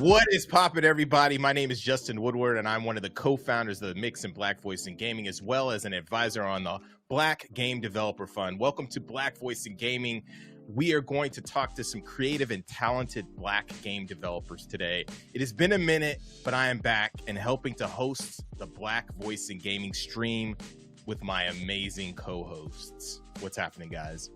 What is poppin', everybody? My name is Justin Woodward, and I'm one of the co-founders of the Mix and Black Voice in Gaming, as well as an advisor on the Black Game Developer Fund. Welcome to Black Voice in Gaming. We are going to talk to some creative and talented Black game developers today. It has been a minute, but I am back and helping to host the Black Voice in Gaming stream with my amazing co-hosts. What's happening, guys?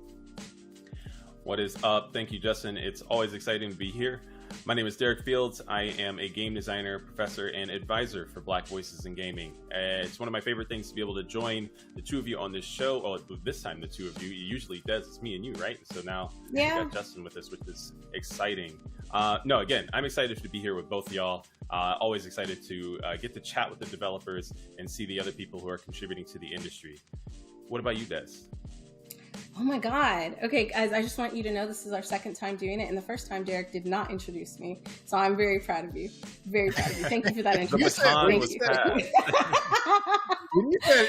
What is up? Thank you, Justin. It's always exciting to be here. My name is Derek Fields. I am a game designer, professor, and advisor for Black Voices in Gaming. It's one of my favorite things to be able to join the two of you on this show. Oh, this time the two of you. It usually does. It's me and you, right? So now we got Justin with us, which is exciting. Again, I'm excited to be here with both of y'all. Always excited to get to chat with the developers and see the other people who are contributing to the industry. What about you, Des? Oh my God. Okay, guys, I just want you to know this is our second time doing it. And the first time, Derek did not introduce me. So I'm very proud of you. Very proud of you. Thank you for that introduction. Thank you.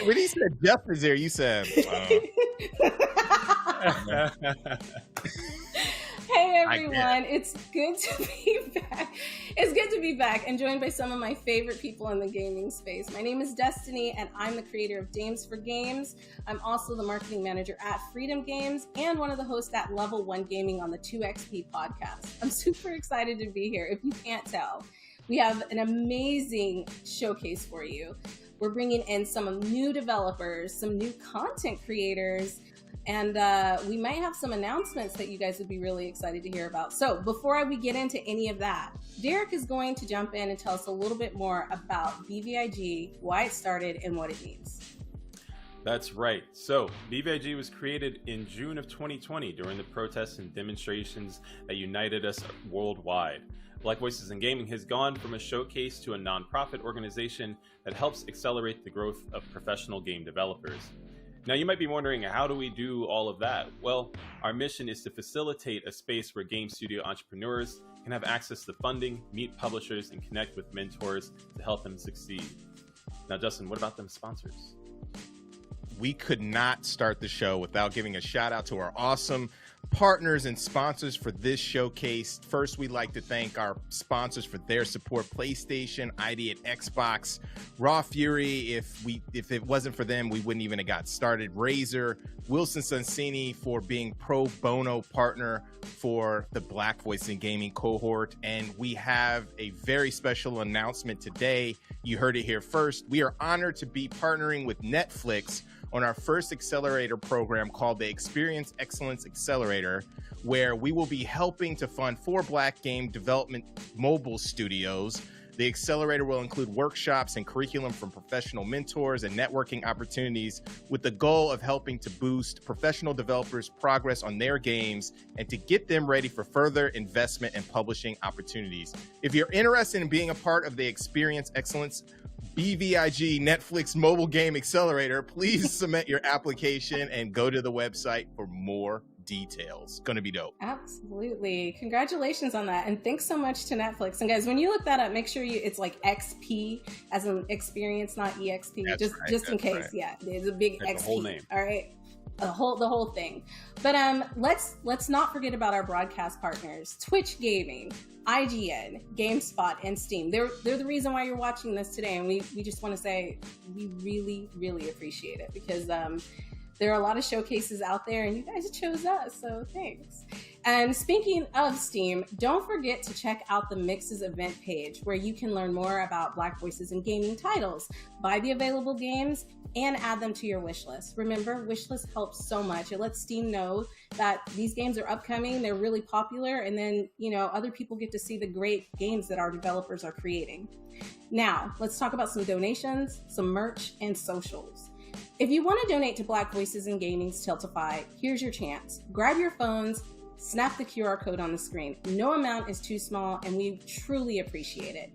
When he said Jeff is there, you said... Hey everyone, it's good to be back. It's good to be back and joined by some of my favorite people in the gaming space. My name is Destiny and I'm the creator of Dames for Games. I'm also the marketing manager at Freedom Games and one of the hosts at Level 1 Gaming on the 2XP podcast. I'm super excited to be here. If you can't tell, we have an amazing showcase for you. We're bringing in some new developers, some new content creators, and we might have some announcements that you guys would be really excited to hear about. So before we get into any of that, Derek is going to jump in and tell us a little bit more about BVIG, why it started, and what it means. That's right. So BVIG was created in June of 2020 during the protests and demonstrations that united us worldwide. Black Voices in Gaming has gone from a showcase to a nonprofit organization that helps accelerate the growth of professional game developers. Now, you might be wondering, how do we do all of that? Well, our mission is to facilitate a space where game studio entrepreneurs can have access to funding, meet publishers, and connect with mentors to help them succeed. Now, Justin, what about them sponsors? We could not start the show without giving a shout out to our awesome partners and sponsors for this showcase. First, we'd like to thank our sponsors for their support: PlayStation, ID at Xbox, Raw Fury. If it wasn't for them, we wouldn't even have got started. Razer, Wilson Sonsini for being pro bono partner for the Black Voice in Gaming cohort. And we have a very special announcement today. You heard it here first. We are honored to be partnering with Netflix on our first accelerator program called the Experience Excellence Accelerator, where we will be helping to fund 4 Black game development mobile studios. The accelerator will include workshops and curriculum from professional mentors and networking opportunities, with the goal of helping to boost professional developers' progress on their games and to get them ready for further investment and publishing opportunities. If you're interested in being a part of the Experience Excellence BVIG Netflix Mobile Game Accelerator, please submit your application and go to the website for more details. Gonna be dope. Absolutely. Congratulations on that. And thanks so much to Netflix. And guys, when you look that up, make sure it's like XP as an experience, not EXP. That's just in case. Right. Yeah, there's a big That's XP. the whole name. All right. The whole thing. But let's not forget about our broadcast partners: Twitch Gaming, IGN, GameSpot, and Steam. They're the reason why you're watching this today, and we just want to say we really, really appreciate it, because there are a lot of showcases out there and you guys chose us, so thanks. And speaking of Steam, don't forget to check out the Mixes event page, where you can learn more about Black Voices in Gaming titles, buy the available games, and add them to your wish list. Remember, wish list helps so much. It lets Steam know that these games are upcoming, they're really popular, and then, other people get to see the great games that our developers are creating. Now, let's talk about some donations, some merch, and socials. If you want to donate to Black Voices in Gaming's Tiltify, here's your chance. Grab your phones, snap the QR code on the screen. No amount is too small, and we truly appreciate it.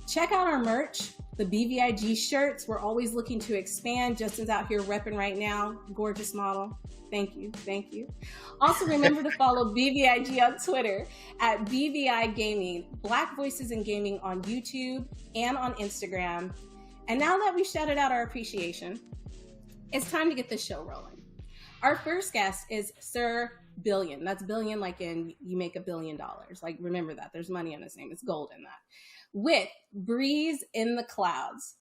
Check out our merch, the BVIG shirts. We're always looking to expand. Justin's out here repping right now. Gorgeous model. Thank you. Thank you. Also, remember to follow BVIG on Twitter at BVI Gaming, Black Voices in Gaming on YouTube and on Instagram. And now that we shouted out our appreciation, it's time to get this show rolling. Our first guest is Sir billion. That's billion like in you make $1 billion. Like, remember that. There's money in his name. It's gold in that. With Breeze in the Clouds.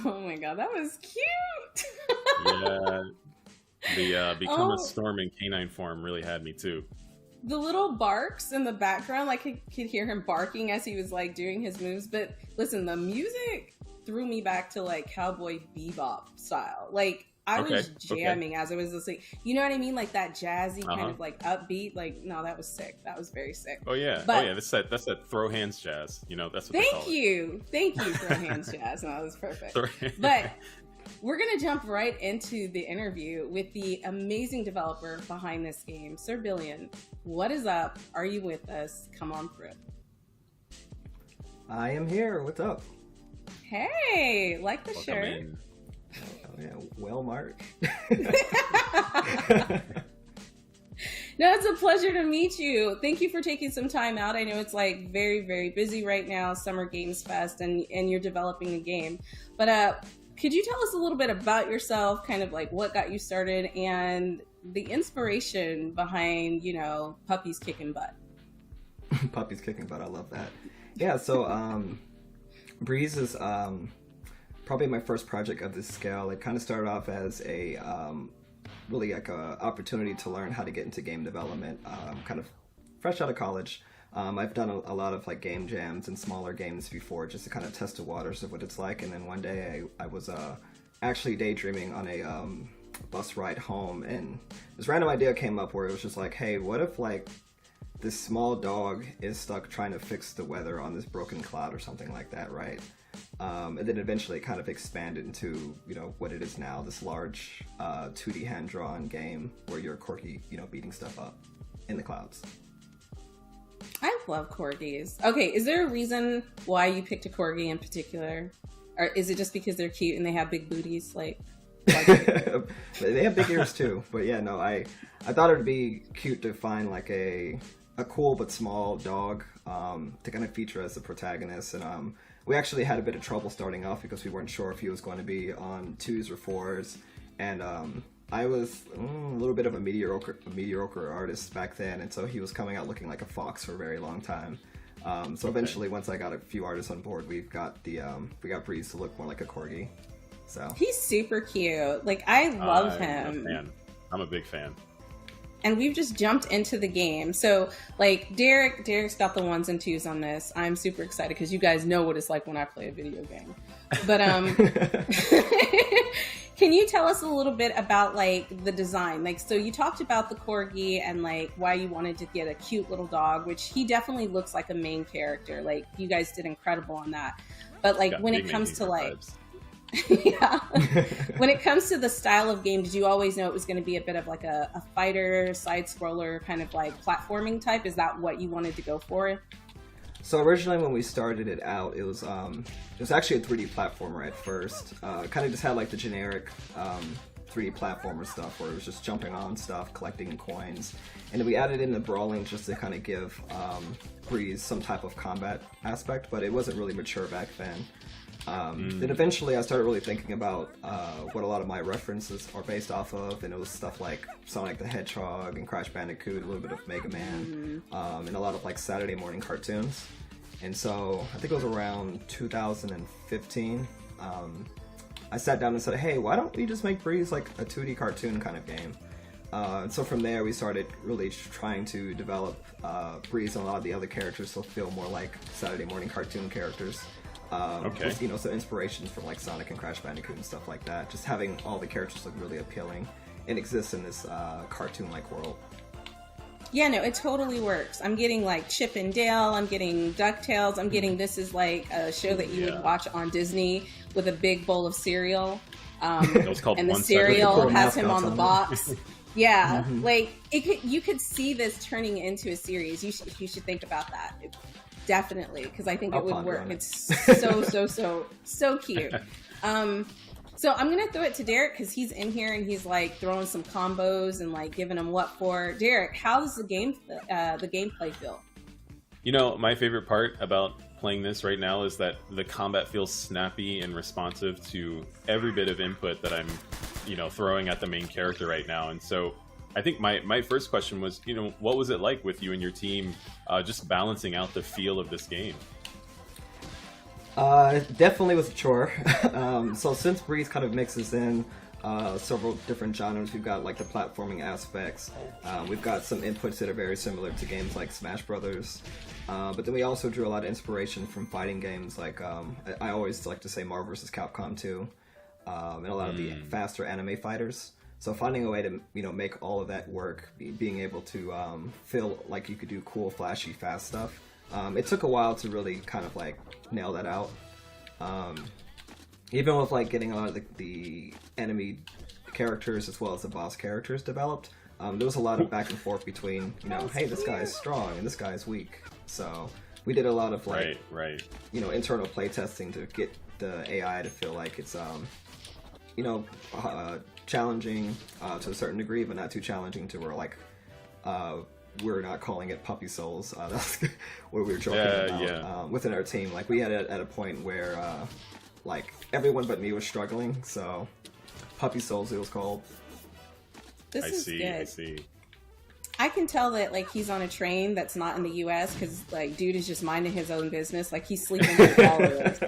Oh my god, that was cute. Yeah, the become a storm in canine form really had me too. The little barks in the background, like I could hear him barking as he was like doing his moves. But listen, the music threw me back to like Cowboy Bebop style. Like I was jamming as I was listening. You know what I mean? Like that jazzy kind of like upbeat. Like, no, that was sick. That was very sick. Oh yeah, but, that's that throw hands jazz. You know, that's what they call it. Thank you, throw hands jazz. No, that was perfect. But we're gonna jump right into the interview with the amazing developer behind this game, Sir Billion. What is up? Are you with us? Come on through. I am here. What's up? Hey, like the shirt. Oh yeah, well, Mark. No, it's a pleasure to meet you. Thank you for taking some time out. I know it's like very, very busy right now, Summer Games Fest, and you're developing a game. But could you tell us a little bit about yourself, kind of like what got you started and the inspiration behind, you know, Puppies Kicking Butt? Puppies Kicking Butt, I love that. Yeah, so Breeze is probably my first project of this scale. It kind of started off as a really like a opportunity to learn how to get into game development, kind of fresh out of college. I've done a lot of like game jams and smaller games before just to kind of test the waters of what it's like. And then one day I was actually daydreaming on a bus ride home, and this random idea came up where it was just like, hey, what if like this small dog is stuck trying to fix the weather on this broken cloud or something like that, right? And then eventually it kind of expanded into, you know, what it is now, this large 2D hand-drawn game where you're Corgi, you know, beating stuff up in the clouds. I love corgis. Okay, is there a reason why you picked a corgi in particular? Or is it just because they're cute and they have big booties? Like they have big ears too. But yeah, no, I thought it would be cute to find like a cool but small dog to kind of feature as the protagonist. And we actually had a bit of trouble starting off because we weren't sure if he was going to be on 2s or 4s. And I was a little bit of a mediocre artist back then, and so he was coming out looking like a fox for a very long time. So eventually, once I got a few artists on board, we got Breeze to look more like a corgi. So he's super cute. Like I love him. I'm a big fan. And we've just jumped into the game. So like Derek's got the 1s and 2s on this. I'm super excited because you guys know what it's like when I play a video game. But can you tell us a little bit about like the design? Like, so you talked about the corgi and like why you wanted to get a cute little dog, which he definitely looks like a main character. Like you guys did incredible on that. But like when it comes to like yeah. When it comes to the style of game, did you always know it was going to be a bit of like a fighter, side-scroller, kind of like platforming type? Is that what you wanted to go for? So originally when we started it out, it was actually a 3D platformer at first. Kind of just had like the generic 3D platformer stuff where it was just jumping on stuff, collecting coins. And then we added in the brawling just to kind of give Breeze some type of combat aspect, but it wasn't really mature back then. Then eventually I started really thinking about what a lot of my references are based off of, and it was stuff like Sonic the Hedgehog and Crash Bandicoot, a little bit of Mega Man, and a lot of like Saturday morning cartoons. And so I think it was around 2015, I sat down and said, hey, why don't we just make Breeze like a 2D cartoon kind of game? And so from there we started really trying to develop Breeze and a lot of the other characters to feel more like Saturday morning cartoon characters. With, you know, some inspirations from like Sonic and Crash Bandicoot and stuff like that. Just having all the characters look really appealing and exist in this cartoon-like world. Yeah, no, it totally works. I'm getting like Chip and Dale, I'm getting DuckTales, I'm getting this is like a show that you would watch on Disney with a big bowl of cereal. It was called And the One Second. cereal has him mascots on the on box. Yeah, like you could see this turning into a series. You should think about that. Definitely, because I think it I'll would ponder work. on it. It's so cute. So I'm gonna throw it to Derek because he's in here and he's like throwing some combos and like giving them what for. Derek, how does the gameplay feel? You know, my favorite part about playing this right now is that the combat feels snappy and responsive to every bit of input that I'm, throwing at the main character right now. And so I think my first question was, what was it like with you and your team just balancing out the feel of this game? Definitely was a chore. So since Breeze kind of mixes in several different genres, we've got like the platforming aspects. We've got some inputs that are very similar to games like Smash Brothers. But then we also drew a lot of inspiration from fighting games like, I always like to say Marvel vs. Capcom 2, and a lot of the faster anime fighters. So finding a way to, make all of that work, being able to feel like you could do cool, flashy, fast stuff. It took a while to really kind of like nail that out. Even with like getting a lot of the enemy characters as well as the boss characters developed, there was a lot of back and forth between, hey, this guy's strong and this guy's weak. So we did a lot of like, right. Internal playtesting to get the AI to feel like it's, challenging to a certain degree, but not too challenging to where like, we're not calling it puppy souls. That's what we were joking about within our team. Like we had it at a point where like everyone but me was struggling. So puppy souls it was called. This is I good. see. I can tell that like he's on a train that's not in the U.S. because like dude is just minding his own business. Like he's sleeping with all of us.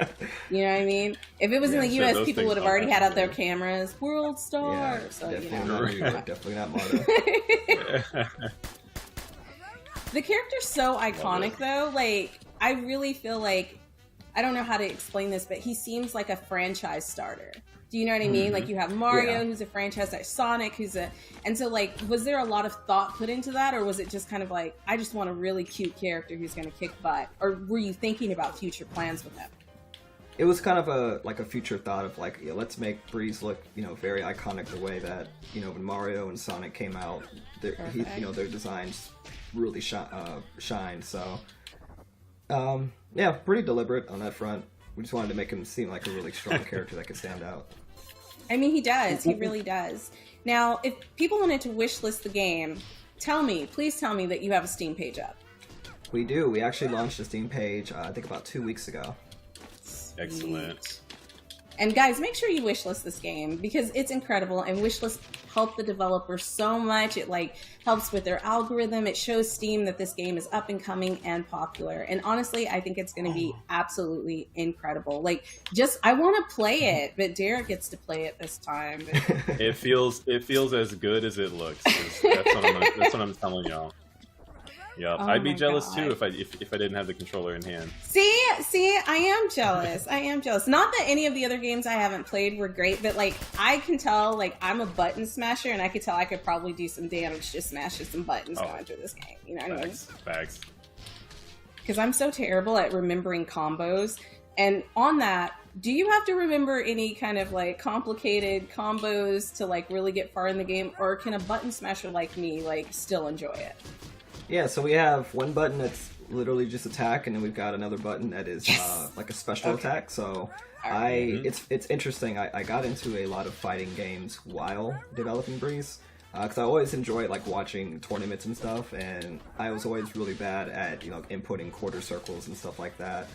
You know what I mean? If it was in the sure, U.S., those people things would have don't already had happen out their here. cameras. World star. Yeah, So definitely not Marta. The character's so iconic though. Like I really feel like I don't know how to explain this, but he seems like a franchise starter. Do you know what I mean? Like you have Mario, who's a franchise, like Sonic, and so like, was there a lot of thought put into that, or was it just kind of like, I just want a really cute character who's going to kick butt, or were you thinking about future plans with him? It was kind of a future thought of like, let's make Breeze look, very iconic the way that, when Mario and Sonic came out, their designs really shined. So, yeah, pretty deliberate on that front. We just wanted to make him seem like a really strong character that could stand out. I mean, he does. He really does. Now, if people wanted to wishlist the game, please tell me that you have a Steam page up. We do. We actually launched a Steam page, I think about 2 weeks ago. Excellent. And guys, make sure you wishlist this game because it's incredible, and wishlist help the developers so much. It like helps with their algorithm. It shows Steam that this game is up and coming and popular. And honestly, I think it's going to be absolutely incredible. Like, I want to play it, but Derek gets to play it this time. It feels as good as it looks. That's what I'm telling y'all. Yeah, Oh I'd be my jealous God. too if I didn't have the controller in hand. See, I am jealous. Not that any of the other games I haven't played were great, but like I can tell, like I'm a button smasher, and I could tell I could probably do some damage just smashing some buttons going through this game. You know what I mean? Facts. Because I'm so terrible at remembering combos. And on that, do you have to remember any kind of like complicated combos to like really get far in the game, or can a button smasher like me like still enjoy it? Yeah, so we have one button that's literally just attack, and then we've got another button that is like a special attack. So it's interesting. I got into a lot of fighting games while developing Breeze, because I always enjoy like watching tournaments and stuff, and I was always really bad at inputting quarter circles and stuff like that.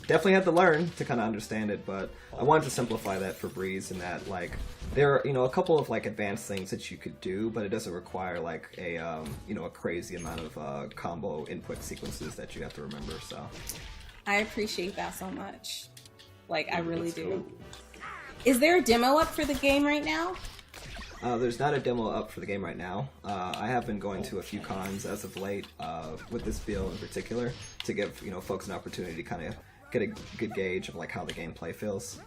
Definitely had to learn to kind of understand it, but I wanted to simplify that for Breeze, in that like there are a couple of like advanced things that you could do, but it doesn't require like a a crazy amount of combo input sequences that you have to remember. So I appreciate that so much. Like I really Let's do. go. Is there a demo up for the game right now? there's not a demo up for the game right now. I have been going to a few cons as of late with this build in particular to give folks an opportunity to kind of get a good gauge of like how the gameplay feels.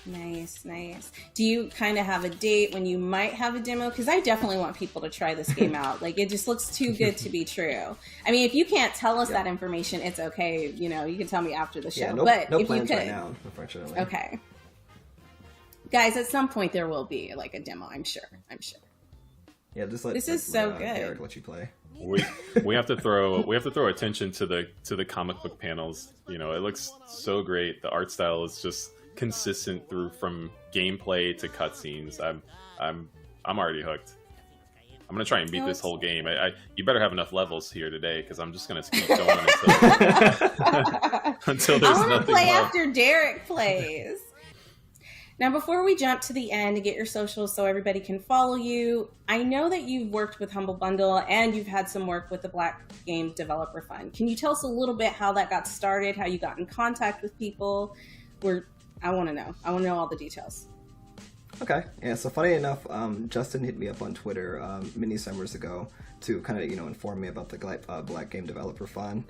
Nice, nice. Do you kind of have a date when you might have a demo? Because I definitely want people to try this game out. Like, it just looks too good to be true. I mean, if you can't tell us that information, it's okay. You know, you can tell me after the show. Yeah, but no if plans you could, right now, unfortunately. okay, guys, at some point there will be like a demo. I'm sure. Yeah, just This is so good. Derek let you play. We have to throw attention to the comic book panels. You know, it looks so great. The art style is just consistent through from gameplay to cutscenes. I'm already hooked. I'm gonna try and beat this whole game. You better have enough levels here today, because I'm just gonna keep going until there's I want to nothing play left. after Derek plays. Now, before we jump to the end to get your socials so everybody can follow you, I know that you've worked with Humble Bundle and you've had some work with the Black Game Developer Fund. Can you tell us a little bit how that got started, how you got in contact with people? I want to know. I want to know all the details. Okay, yeah, so funny enough, Justin hit me up on Twitter many summers ago to kind of, inform me about the Black Game Developer Fund.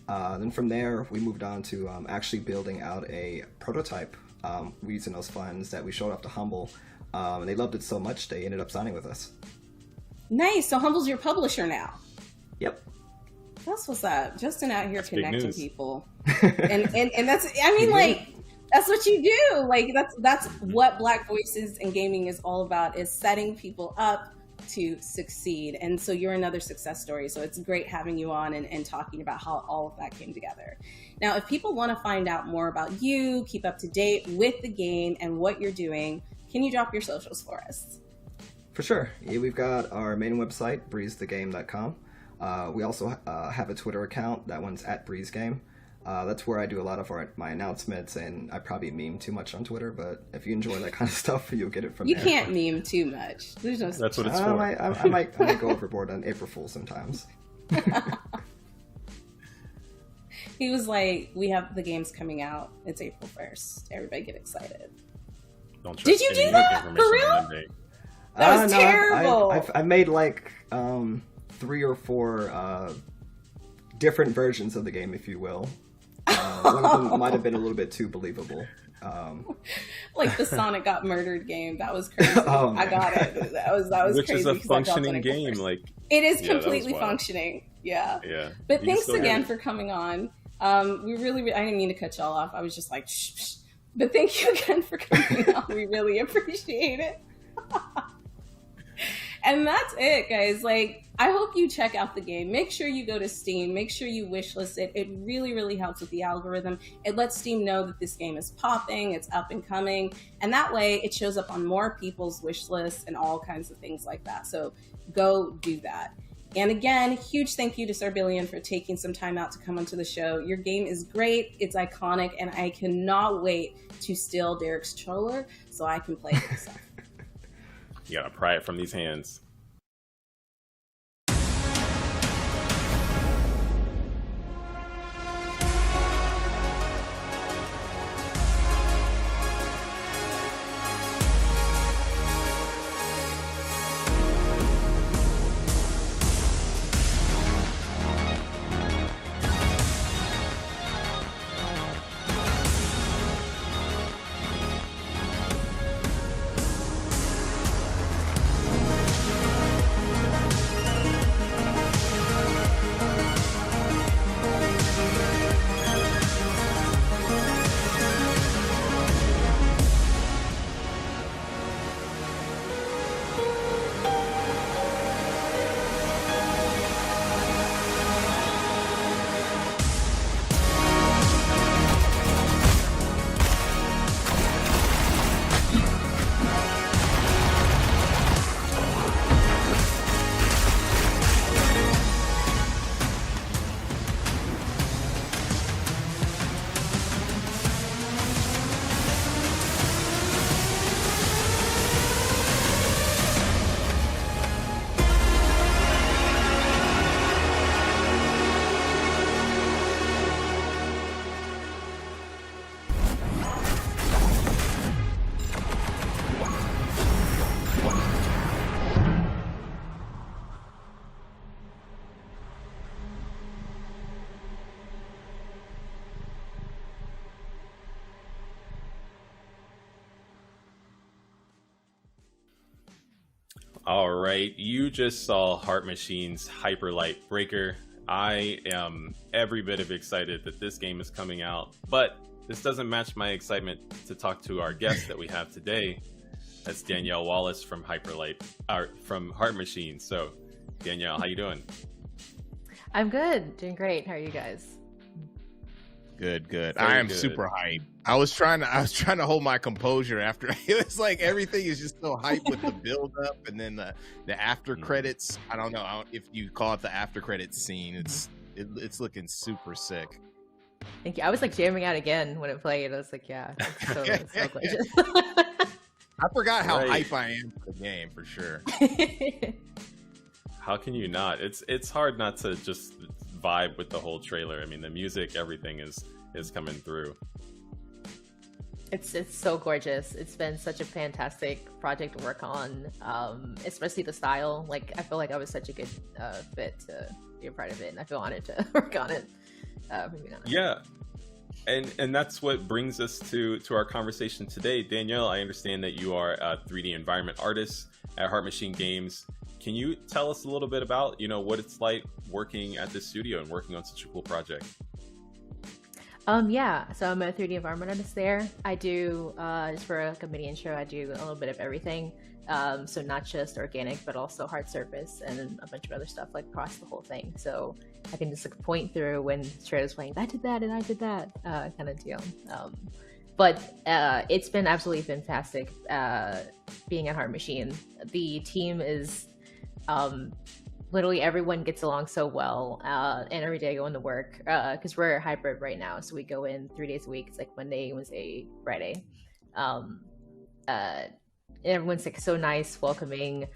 Then from there, we moved on to actually building out a prototype using those funds that we showed off to Humble. And they loved it so much, they ended up signing with us. Nice. So Humble's your publisher now. Yep. That's what's up. Justin out here That's big connecting news. people. And that's, I mean, like, that's what you do. Like, that's what Black Voices in Gaming is all about, is setting people up to succeed. And so you're another success story. So it's great having you on and talking about how all of that came together. Now, if people want to find out more about you, keep up to date with the game and what you're doing, can you drop your socials for us? For sure. Yeah, we've got our main website, breezethegame.com. We also have a Twitter account. That one's @breezegame. That's where I do a lot of my announcements, and I probably meme too much on Twitter, but if you enjoy that kind of stuff, you'll get it from You there. can't meme too much. There's no That's what it's I for. might go overboard on April Fool sometimes. He was like, we have the games coming out. It's April 1st. Everybody get excited. Don't trust Did you any do that? information For real? on Monday. That was No, terrible. I made like 3 or 4 different versions of the game, if you will. One of them might have been a little bit too believable. Like the Sonic got murdered game. That was crazy. Oh, I man. got it. That was Which crazy. is a because I dropped functioning on April game. 1st. Like, It is Yeah, that was completely wild. functioning. Yeah. yeah. But You thanks still again get it. for coming on. We really, I didn't mean to cut y'all off. I was just like, shh, shh. But thank you again for coming on. We really appreciate it. And that's it, guys. Like, I hope you check out the game. Make sure you go to Steam. Make sure you wishlist it. It really, really helps with the algorithm. It lets Steam know that this game is popping, it's up and coming. And that way it shows up on more people's wish lists and all kinds of things like that. So go do that. And again, huge thank you to Sarbillion for taking some time out to come onto the show. Your game is great, it's iconic, and I cannot wait to steal Derek's controller so I can play it myself. You gotta pry it from these hands. All right, you just saw Heart Machine's Hyper Light Breaker. I am every bit of excited that this game is coming out, but this doesn't match my excitement to talk to our guest that we have today. That's Danielle Wallace from from Heart Machine. So, Danielle, how you doing? I'm good, doing great. How are you guys? Good. Very I am good. super hyped. I was trying to hold my composure after it was like everything is just so hyped with the build up and then the after credits. I don't know if you call it the after credits scene. It's looking super sick. Thank you. I was like jamming out again when it played. I was like, yeah, it's so gorgeous. I forgot how Right. hype I am for the game for sure. How can you not? It's hard not to just vibe with the whole trailer. I mean, the music, everything is coming through. It's so gorgeous. It's been such a fantastic project to work on, especially the style. Like, I feel like I was such a good fit to be a part of it, and I feel honored to work on it. For being honest. Yeah. And that's what brings us to our conversation today. Danielle, I understand that you are a 3D environment artist at Heart Machine Games. Can you tell us a little bit about, what it's like working at this studio and working on such a cool project? Yeah, so I'm a 3D environment artist there. I do, just for like a mini intro, I do a little bit of everything. So not just organic, but also hard surface and a bunch of other stuff like across the whole thing. So I can just like point through when Trey's playing, I did that and I did that kind of deal. But it's been absolutely fantastic being at Heart Machine. The team is literally everyone gets along so well, and every day I go into work because we're hybrid right now, so we go in 3 days a week. It's like Monday, Wednesday, Friday. Everyone's like so nice, welcoming.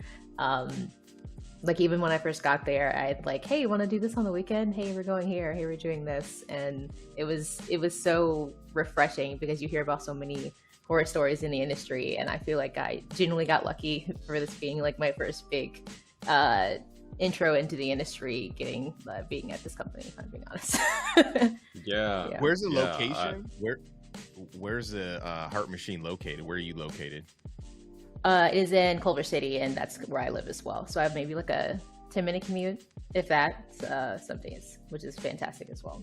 Like even when I first got there, I'd like, hey, you want to do this on the weekend? Hey, we're going here. Hey, we're doing this, and it was so refreshing because you hear about so many horror stories in the industry, and I feel like I genuinely got lucky for this being like my first big intro into the industry, being at this company, if I'm being honest. Yeah. Where's the location? Where's the Heart Machine located? Where are you located? It is in Culver City, and that's where I live as well. So I have maybe like a 10-minute commute, if that, some days, which is fantastic as well.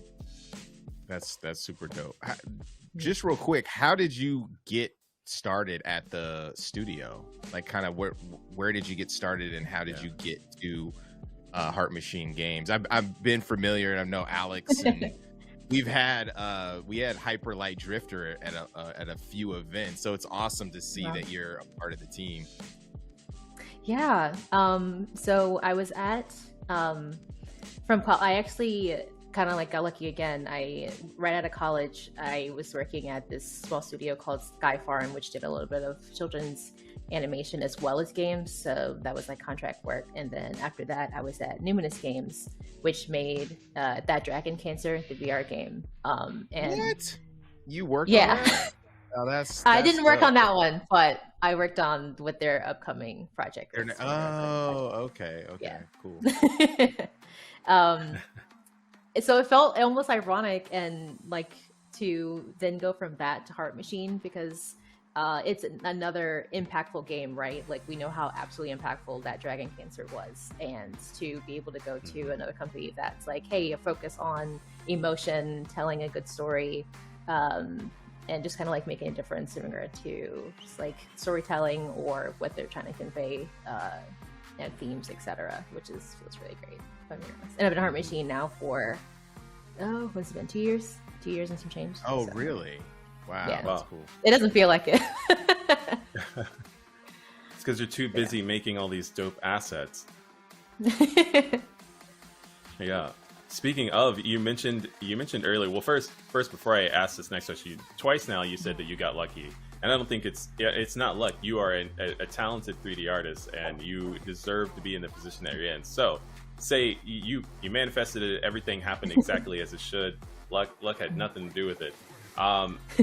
That's super dope. Just real quick, how did you get started at the studio? Like, kind of where did you get started, and how did you get to Heart Machine Games? I've been familiar, and I know Alex, and we had Hyper Light Drifter at a few events, so it's awesome to see that you're a part of the team. Yeah. So I was at I actually kind of like got lucky again. Right out of college, I was working at this small studio called Sky Farm, which did a little bit of children's animation as well as games. So that was like contract work. And then after that, I was at Numinous Games, which made That Dragon Cancer, the VR game. And What? You worked Yeah. on that? Oh, that's I didn't work dope. on that one, but I worked on with their upcoming project. Okay, Yeah. cool. So it felt almost ironic and like to then go from that to Heart Machine because it's another impactful game, right? Like we know how absolutely impactful That Dragon Cancer was, and to be able to go to another company that's like, hey, a focus on emotion, telling a good story, and just kind of like making a difference in regard to just like storytelling or what they're trying to convey, and themes, etc., which feels really great. If I'm being honest. And I've been at Heart Machine now for what's it been? 2 years? 2 years and some change. Oh, So, really? Wow, Yeah. that's cool. It doesn't feel like it. It's because you're too busy making all these dope assets. Yeah. Speaking of, you mentioned earlier. Well, first before I ask this next question, twice now you said that you got lucky, and I don't think it's not luck. You are a talented 3D artist, and you deserve to be in the position that you're in. So, say you manifested it, everything happened exactly as it should. Luck had nothing to do with it.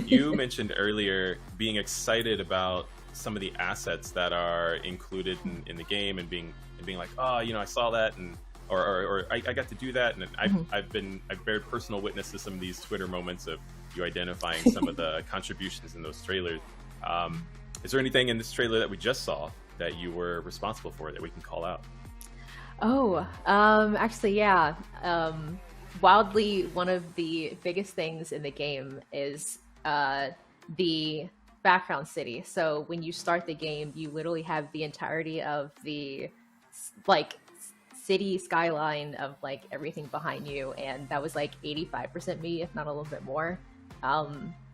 You mentioned earlier being excited about some of the assets that are included in the game, and being like, oh, I saw that, and or I got to do that, and I've bared personal witness to some of these Twitter moments of you identifying some of the contributions in those trailers. Is there anything in this trailer that we just saw that you were responsible for that we can call out? Oh, actually, yeah. Wildly, one of the biggest things in the game is the background city. So when you start the game, you literally have the entirety of the like city skyline of like everything behind you, and that was like 85% me, if not a little bit more.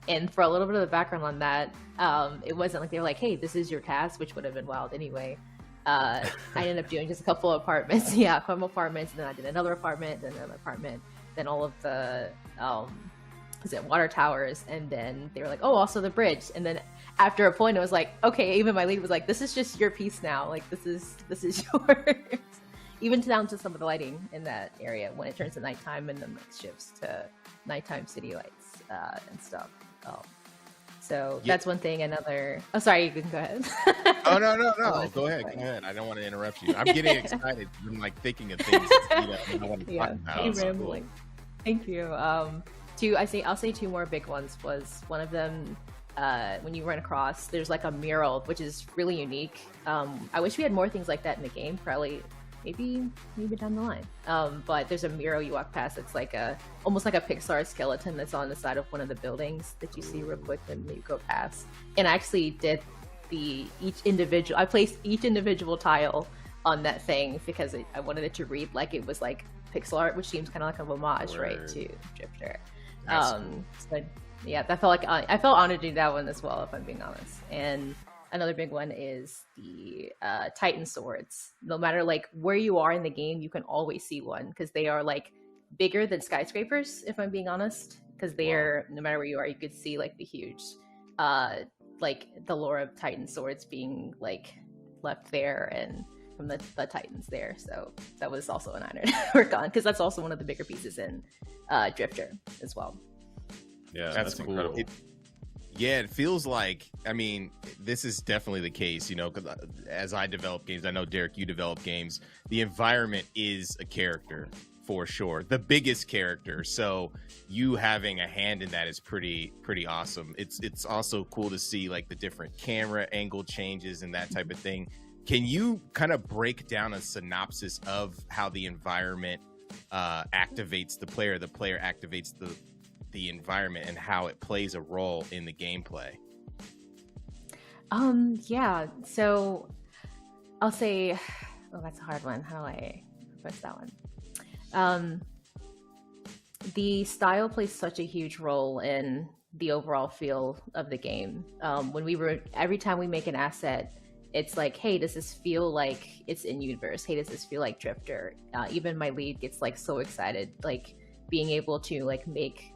And for a little bit of the background on that, it wasn't like they were like, "Hey, this is your task," which would have been wild anyway. I ended up doing just a couple of apartments, yeah, a couple of apartments, and then I did another apartment, then another apartment, then all of the water towers, and then they were like, "Oh, also the bridge." And then after a point, it was like, okay, even my lead was like, "This is just your piece now. Like this is yours." Even down to some of the lighting in that area when it turns to nighttime and then like shifts to nighttime city lights and stuff. So that's one thing. Another. Oh, sorry, you can go ahead. Oh no, go ahead. I don't want to interrupt you. I'm getting excited. I'm like thinking of things I want to talk about. So rambling. Cool. Thank you. I'll say two more big ones. Was one of them when you run across, there's like a mural which is really unique. I wish we had more things like that in the game. Probably. Maybe down the line. But there's a mural you walk past. It's like almost like a Pixar skeleton that's on the side of one of the buildings that you see real quick when you go past. And I actually did I placed each individual tile on that thing because I wanted it to read like it was like pixel art, which seems kind of like a homage, right, to Drifter. So yeah, that felt like I felt honored to do that one as well, if I'm being honest. And another big one is the Titan swords. No matter like where you are in the game, you can always see one because they are like bigger than skyscrapers, if I'm being honest. Because they are, no matter where you are, you could see like the huge, like the lore of Titan swords being like left there and from the Titans there. So that was also an honor to work on because that's also one of the bigger pieces in Drifter as well. Yeah, that's cool. Incredible. It feels like, I mean, this is definitely the case, you know, because as I develop games, I know, Derek, you develop games, the environment is a character for sure, the biggest character. So you having a hand in that is pretty awesome. It's also cool to see like the different camera angle changes and that type of thing. Can you kind of break down a synopsis of how the environment activates the player activates the environment and how it plays a role in the gameplay? Yeah, so I'll say, that's a hard one. How do I approach that one? The style plays such a huge role in the overall feel of the game. Every time we make an asset, it's like, hey, does this feel like it's in universe? Hey, does this feel like Drifter? Even my lead gets like so excited, like being able to like make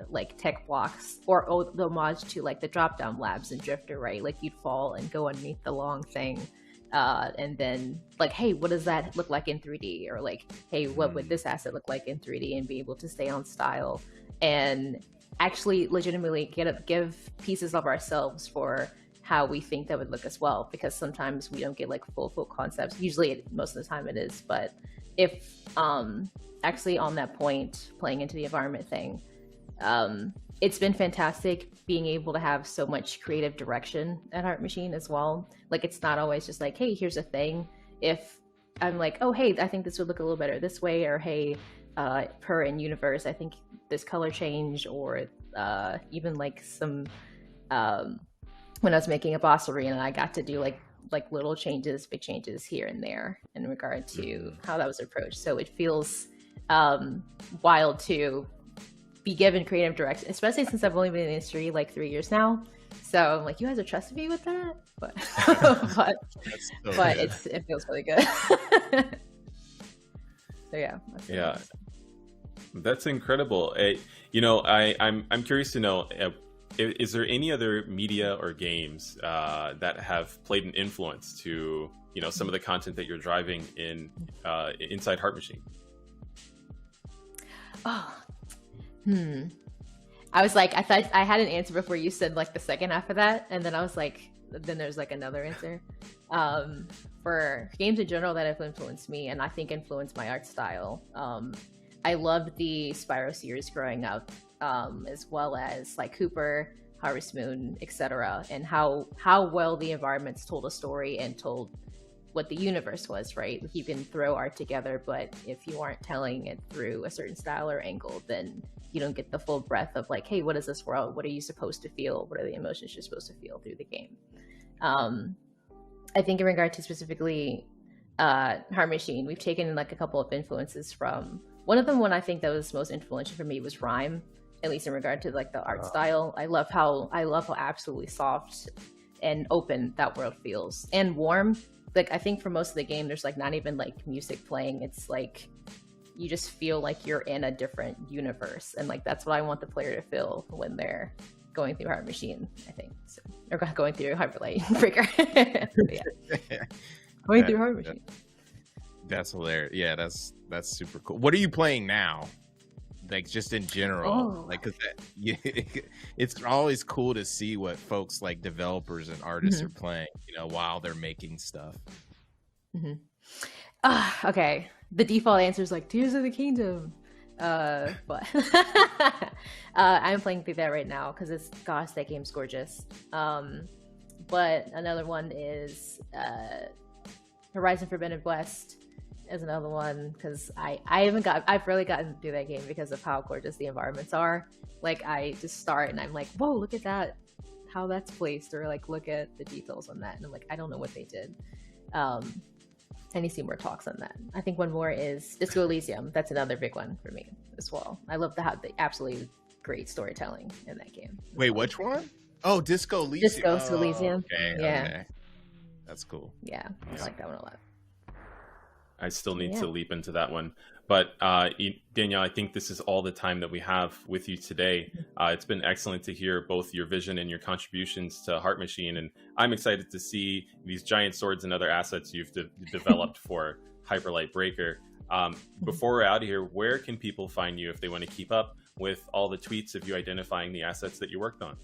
like tech blocks or the homage to like the drop down labs in Drifter, right? Like you'd fall and go underneath the long thing, and then like, hey, what does that look like in 3D? Or like, hey, what would this asset look like in 3D? And be able to stay on style and actually legitimately give pieces of ourselves for how we think that would look as well, because sometimes we don't get like full concepts. Usually most of the time it is, but if actually on that point, playing into the environment thing, it's been fantastic being able to have so much creative direction at Heart Machine as well. Like it's not always just like, hey, here's a thing. If I'm like, oh, hey, I think this would look a little better this way, or hey, per in universe, I think this color change, or even like some when I was making a boss arena, I got to do like little changes, big changes here and there in regard to how that was approached. So it feels wild to be given creative direction, especially since I've only been in the industry like 3 years now. So I'm like, you guys are trusting me with that, but it feels really good. So yeah. That's incredible. I'm curious to know, is there any other media or games that have played an influence to some of the content that you're driving inside Heart Machine? I was like, I thought I had an answer before you said like the second half of that, and then I was like, then there's like another answer. For games in general that have influenced me, and I think influenced my art style. I loved the Spyro series growing up, as well as like Cooper, Harvest Moon, etc., and how well the environments told a story and told what the universe was, right? Like, you can throw art together, but if you aren't telling it through a certain style or angle, then you don't get the full breadth of like, hey, what is this world? What are you supposed to feel? What are the emotions you're supposed to feel through the game? I think in regard to specifically Heart Machine, we've taken like a couple of influences from one of them. One I think that was most influential for me was Rhyme, at least in regard to like the art style. I love how absolutely soft and open that world feels, and warm. Like, I think for most of the game, there's like not even like music playing. It's like you just feel like you're in a different universe, and like that's what I want the player to feel when they're going through Heart Machine, I think, so, or going through Hyperlight Breaker. Going through Heart Machine. That's hilarious. Yeah, that's super cool. What are you playing now? Like, just in general, like, cause it's always cool to see what folks like developers and artists are playing, you know, while they're making stuff. Okay, the default answer is like Tears of the Kingdom, but I'm playing through that right now because it's, gosh, that game's gorgeous. But another one is Horizon Forbidden West. Is another one because I've really gotten through that game because of how gorgeous the environments are. Like, I just start and I'm like, whoa, look at that, how that's placed, or like look at the details on that, and I'm like, I don't know what they did. I need to see more talks on that. I think one more is Disco Elysium. That's another big one for me as well. I love the absolutely great storytelling in that game. Wait, which one? Oh, Disco Elysium. Disco Elysium. Okay, yeah, okay. That's cool. Yeah, I like that one a lot. I still need to leap into that one. But Danielle, I think this is all the time that we have with you today. It's been excellent to hear both your vision and your contributions to Heart Machine. And I'm excited to see these giant swords and other assets you've developed for Hyperlight Breaker. Before we're out of here, where can people find you if they want to keep up with all the tweets of you identifying the assets that you worked on?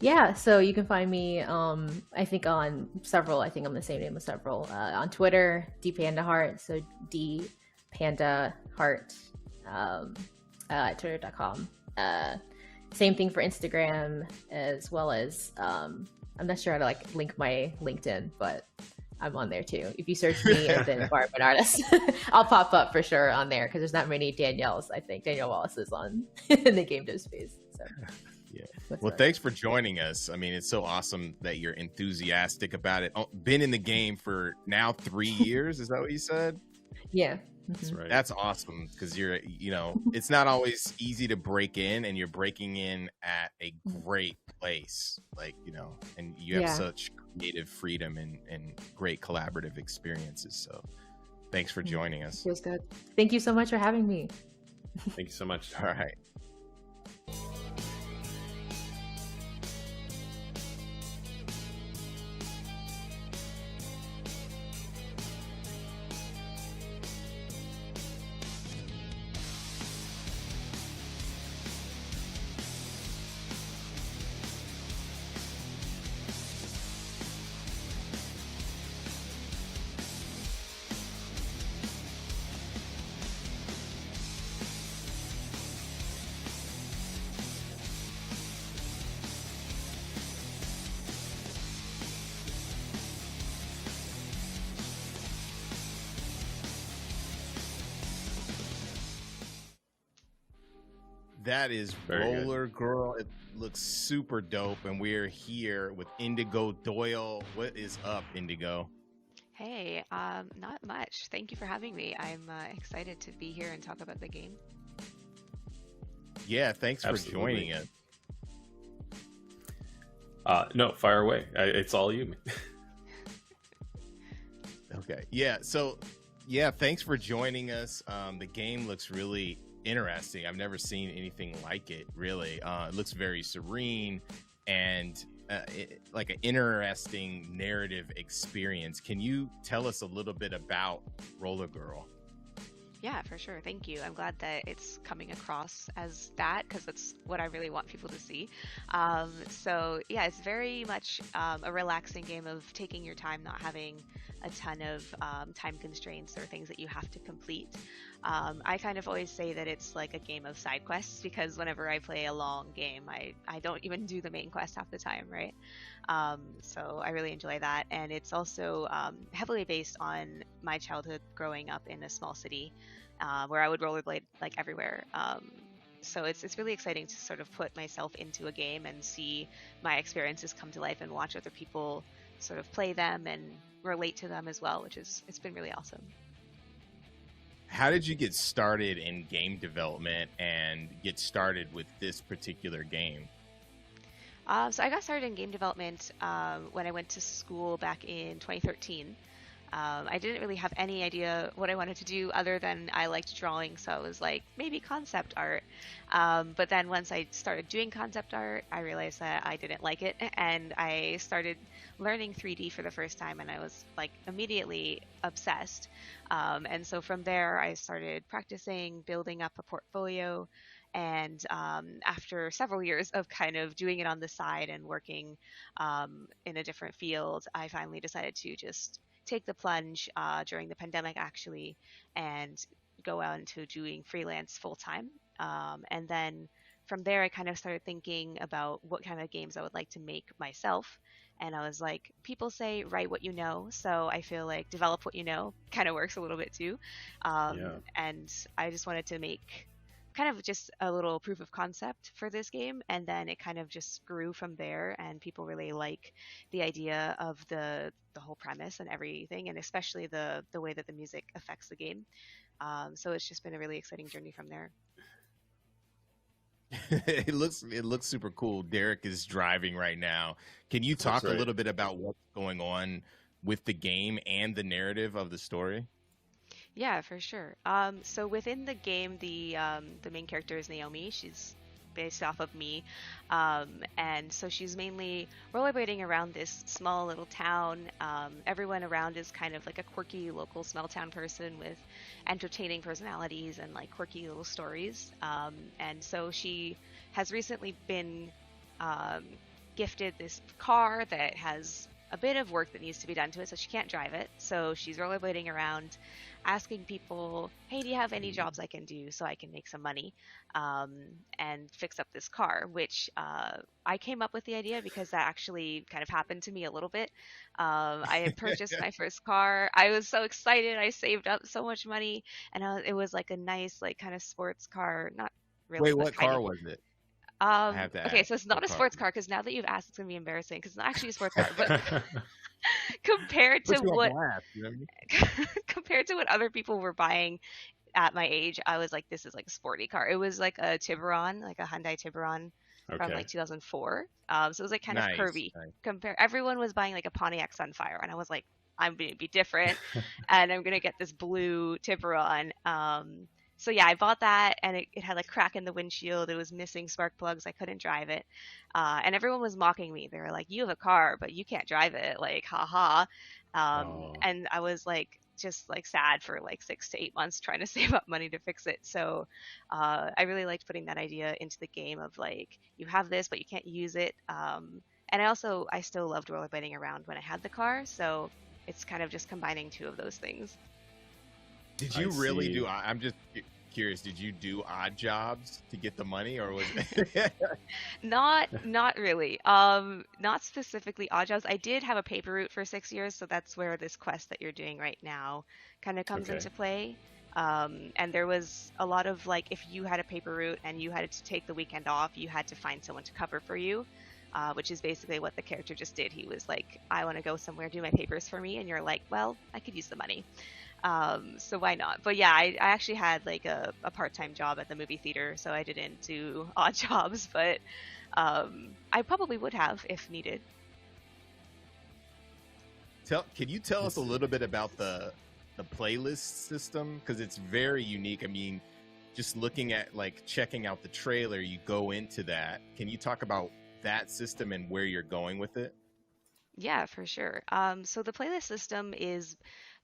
Yeah, so you can find me, I think on several, I think I'm the same name as several, on Twitter, dpandaheart, so dpandaheart, at twitter.com. Same thing for Instagram, as well as, I'm not sure how to like link my LinkedIn, but I'm on there too. If you search me as an environment artist, I'll pop up for sure on there, because there's not many Danielles. I think Danielle Wallace is on in the game dev space, so. Yeah. Well, thanks for joining us. I mean, it's so awesome that you're enthusiastic about it. Oh, been in the game for now 3 years. Is that what you said? Yeah. That's right. That's awesome, because it's not always easy to break in, and you're breaking in at a great place, like, and you have such creative freedom and great collaborative experiences. So thanks for joining us. Feels good. Thank you so much for having me. Thank you so much. All right. That is Roller Girl. It looks super dope, and we're here with Indigo Doyle. What is up, Indigo? Hey, not much. Thank you for having me. I'm excited to be here and talk about the game. Yeah, thanks for joining us. No, fire away. It's all you. Okay. Yeah. So, thanks for joining us. The game looks really interesting. I've never seen anything like it, really. It looks very serene and like an interesting narrative experience. Can you tell us a little bit about Roller Girl? Yeah, for sure. Thank you. I'm glad that it's coming across as that, because that's what I really want people to see. So yeah, it's very much a relaxing game of taking your time, not having a ton of time constraints or things that you have to complete. I kind of always say that it's like a game of side quests, because whenever I play a long game, I don't even do the main quest half the time, right? So I really enjoy that. And it's also heavily based on my childhood growing up in a small city where I would rollerblade like everywhere. So it's really exciting to sort of put myself into a game and see my experiences come to life and watch other people sort of play them and relate to them as well, it's been really awesome. How did you get started in game development and get started with this particular game? So I got started in game development when I went to school back in 2013. I didn't really have any idea what I wanted to do other than I liked drawing, so I was like, maybe concept art. But then once I started doing concept art, I realized that I didn't like it, and I started learning 3D for the first time, and I was like immediately obsessed. And so from there, I started practicing, building up a portfolio. And after several years of kind of doing it on the side and working in a different field, I finally decided to just take the plunge during the pandemic, actually, and go out into doing freelance full time. And then from there, I kind of started thinking about what kind of games I would like to make myself. And I was like, people say write what you know, so I feel like develop what you know kind of works a little bit too. And I just wanted to make kind of just a little proof of concept for this game, and then it kind of just grew from there, and people really like the idea of the whole premise and everything, and especially the way that the music affects the game. So it's just been a really exciting journey from there. It looks super cool. Derek is driving right now. Can you talk a little bit about what's going on with the game and the narrative of the story? Yeah, for sure. So within the game, the main character is Naomi. She's based off of me, and so she's mainly rollerblading around this small little town. Everyone around is kind of like a quirky local small town person with entertaining personalities and like quirky little stories. And so she has recently been gifted this car that has a bit of work that needs to be done to it, so she can't drive it. So she's rollerblading around, asking people, hey, do you have any jobs I can do so I can make some money and fix up this car, which I came up with the idea because that actually kind of happened to me a little bit. I had purchased my first car. I was so excited. I saved up so much money, and it was like a nice, like kind of sports car. Not really. Wait, what car was it? I have to Okay, ask. so it's not What a car? sports car, because now that you've asked, it's gonna be embarrassing because it's not actually a sports car. But compared to Puts you on what blast, you know what I mean? compared to what other people were buying at my age, I was like, this is like a sporty car. It was like a Tiburon, like a Hyundai Tiburon from Okay. like 2004. So it was like kind Nice, of curvy. nice. Everyone was buying like a Pontiac Sunfire, and I was like, I'm gonna be different, and I'm gonna get this blue Tiburon. So yeah, I bought that, and it had like crack in the windshield. It was missing spark plugs. I couldn't drive it, and everyone was mocking me. They were like, "You have a car, but you can't drive it." Like, haha. Oh. And I was like, just like sad for like 6 to 8 months trying to save up money to fix it. So I really liked putting that idea into the game of like, you have this, but you can't use it. And I still loved rollerblading around when I had the car. So it's kind of just combining two of those things. Did I you really see. do? I'm just curious. Did you do odd jobs to get the money, or was it? Not really. Not specifically odd jobs. I did have a paper route for 6 years, so that's where this quest that you're doing right now kind of comes Okay. into play. And there was a lot of like, if you had a paper route and you had to take the weekend off, you had to find someone to cover for you, which is basically what the character just did. He was like, I want to go somewhere, do my papers for me, and you're like, well, I could use the money. So why not? But yeah, I actually had like a part-time job at the movie theater, so I didn't do odd jobs, but I probably would have if needed. Can you tell us a little bit about the playlist system? Because it's very unique. I mean, just looking at like checking out the trailer, you go into that. Can you talk about that system and where you're going with it? Yeah, for sure. So the playlist system is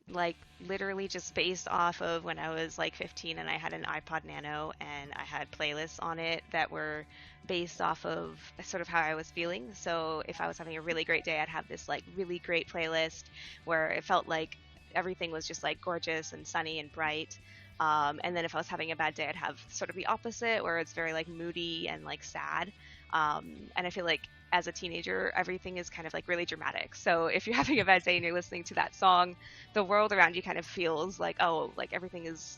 like literally just based off of when I was like 15 and I had an iPod Nano and I had playlists on it that were based off of sort of how I was feeling. So if I was having a really great day, I'd have this like really great playlist where it felt like everything was just like gorgeous and sunny and bright. And then if I was having a bad day, I'd have sort of the opposite where it's very like moody and like sad. And I feel like as a teenager, everything is kind of like really dramatic. So if you're having a bad day and you're listening to that song, the world around you kind of feels like, oh, like everything is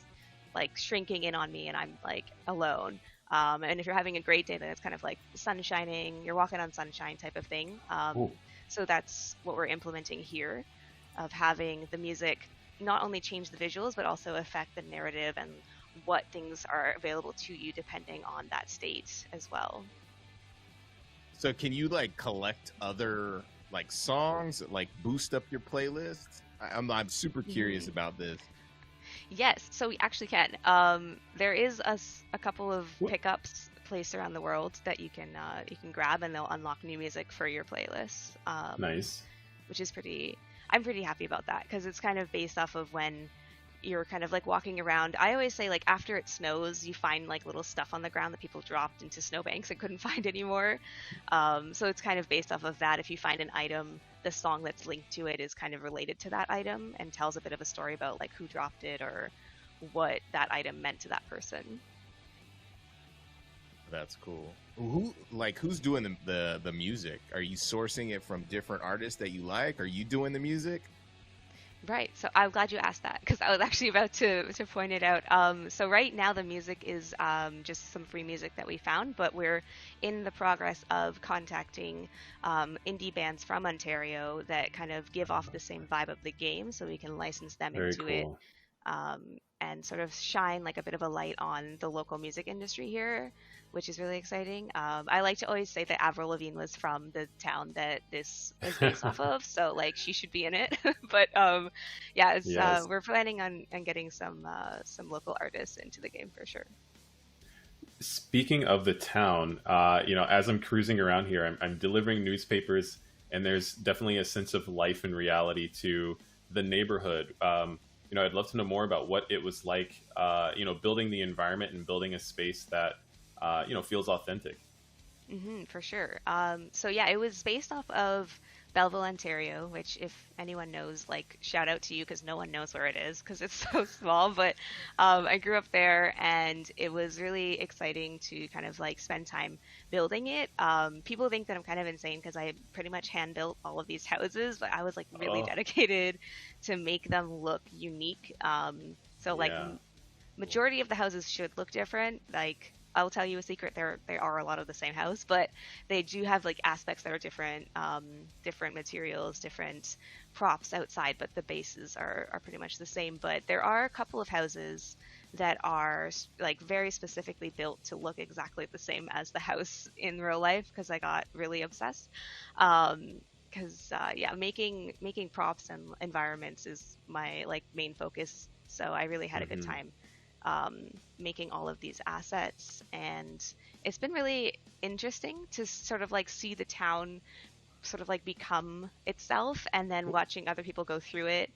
like shrinking in on me and I'm like alone. And if you're having a great day, then it's kind of like the sun shining, you're walking on sunshine type of thing. So that's what we're implementing here, of having the music not only change the visuals, but also affect the narrative and what things are available to you depending on that state as well. So can you like collect other like songs that like boost up your playlist? I'm super curious about this. Yes, so we actually can. There is a couple of pickups placed around the world that you can grab, and they'll unlock new music for your playlist. Nice. Which is I'm pretty happy about that, because it's kind of based off of when you're kind of like walking around. I always say like after it snows, you find like little stuff on the ground that people dropped into snowbanks and couldn't find anymore. So it's kind of based off of that. If you find an item, the song that's linked to it is kind of related to that item and tells a bit of a story about like who dropped it or what that item meant to that person. That's cool. Who's doing the music? Are you sourcing it from different artists that you like? Are you doing the music? Right. So I'm glad you asked that, because I was actually about to point it out. So right now the music is just some free music that we found, but we're in the progress of contacting indie bands from Ontario that kind of give off the same vibe of the game, so we can license them into it. And sort of shine like a bit of a light on the local music industry here, which is really exciting. I like to always say that Avril Lavigne was from the town that this is based off of, so like she should be in it. But yeah, it's, we're planning on getting some local artists into the game for sure. Speaking of the town, as I'm cruising around here, I'm delivering newspapers, and there's definitely a sense of life and reality to the neighborhood. I'd love to know more about what it was like, building the environment and building a space that, feels authentic. For sure. So yeah, it was based off of Belleville, Ontario, which if anyone knows, like shout out to you, because no one knows where it is because it's so small. But I grew up there, and it was really exciting to kind of like spend time building it. People think that I'm kind of insane because I pretty much hand built all of these houses, but I was like really dedicated to make them look unique. Majority of the houses should look different. Like I'll tell you a secret, they are a lot of the same house, but they do have like aspects that are different, different materials, different props outside, but the bases are pretty much the same. But there are a couple of houses that are like very specifically built to look exactly the same as the house in real life, because I got really obsessed. Making props and environments is my like main focus. So I really had a good time making all of these assets, and it's been really interesting to sort of like see the town sort of like become itself, and then watching other people go through it.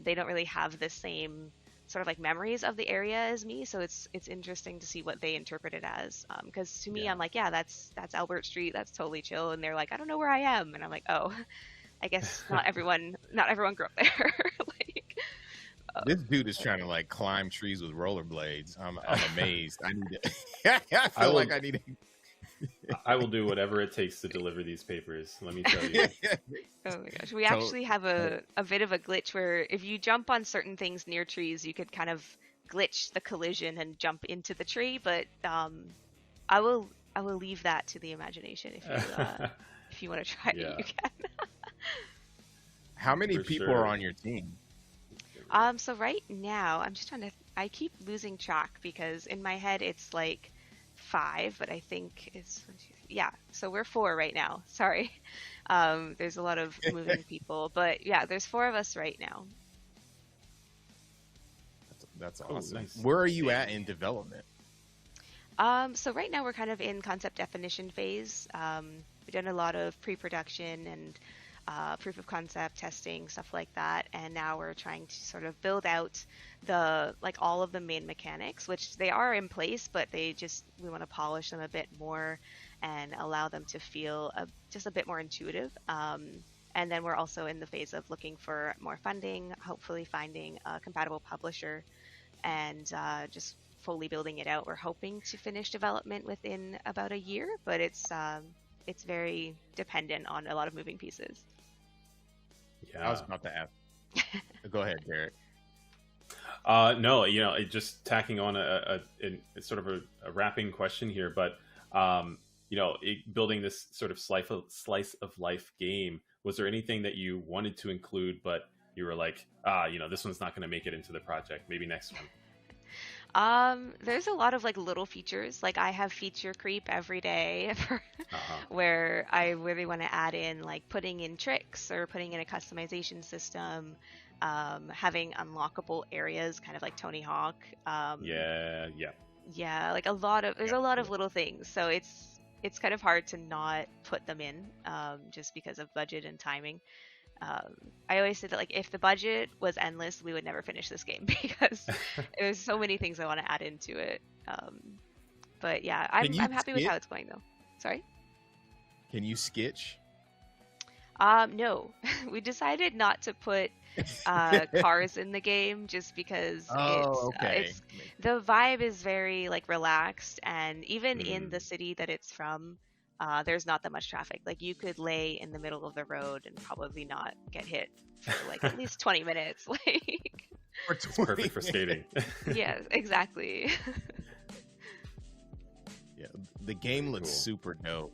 They don't really have the same sort of like memories of the area as me, so it's interesting to see what they interpret it as, because to me I'm like, yeah, that's Albert Street, that's totally chill, and they're like, I don't know where I am, and I'm like, oh, I guess not everyone grew up there. This dude is trying to like climb trees with rollerblades. I'm amazed. I need to. I need to. I will do whatever it takes to deliver these papers. Let me tell you. Oh my gosh, we actually have a bit of a glitch where if you jump on certain things near trees, you could kind of glitch the collision and jump into the tree. But I will leave that to the imagination. If you want to try it, you can. How many people are on your team? So right now, I'm just I keep losing track because in my head it's like 5, but I think it's, so we're 4 right now. Sorry. There's a lot of moving people, but yeah, there's 4 of us right now. That's awesome. Nice. Where are you at in development? So right now we're kind of in concept definition phase. We've done a lot of pre-production and proof of concept testing, stuff like that. And now we're trying to sort of build out all of the main mechanics, which they are in place, but we want to polish them a bit more and allow them to feel just a bit more intuitive. And then we're also in the phase of looking for more funding, hopefully finding a compatible publisher, and just fully building it out. We're hoping to finish development within about a year, but it's very dependent on a lot of moving pieces. Yeah, I was about to ask. Go ahead, Derek. No, just tacking on it's sort of a wrapping question here, but building this sort of slice of life game, was there anything that you wanted to include, but you were like, this one's not going to make it into the project, maybe next one? There's a lot of little features. Like, I have feature creep every day where I really want to add in putting in tricks or putting in a customization system, having unlockable areas, kind of like Tony Hawk. Yeah, there's a lot of little things. So it's kind of hard to not put them in, just because of budget and timing. I always say that if the budget was endless, we would never finish this game because there's so many things I want to add into it. But yeah, I'm happy with how it's going though. Sorry? Can you sketch? No, we decided not to put cars in the game just because the vibe is very very and even in the city that it's from, there's not that much traffic. You could lay in the middle of the road and probably not get hit for at least 20 minutes. It's perfect for skating. Yeah, exactly. Yeah, the game looks super dope.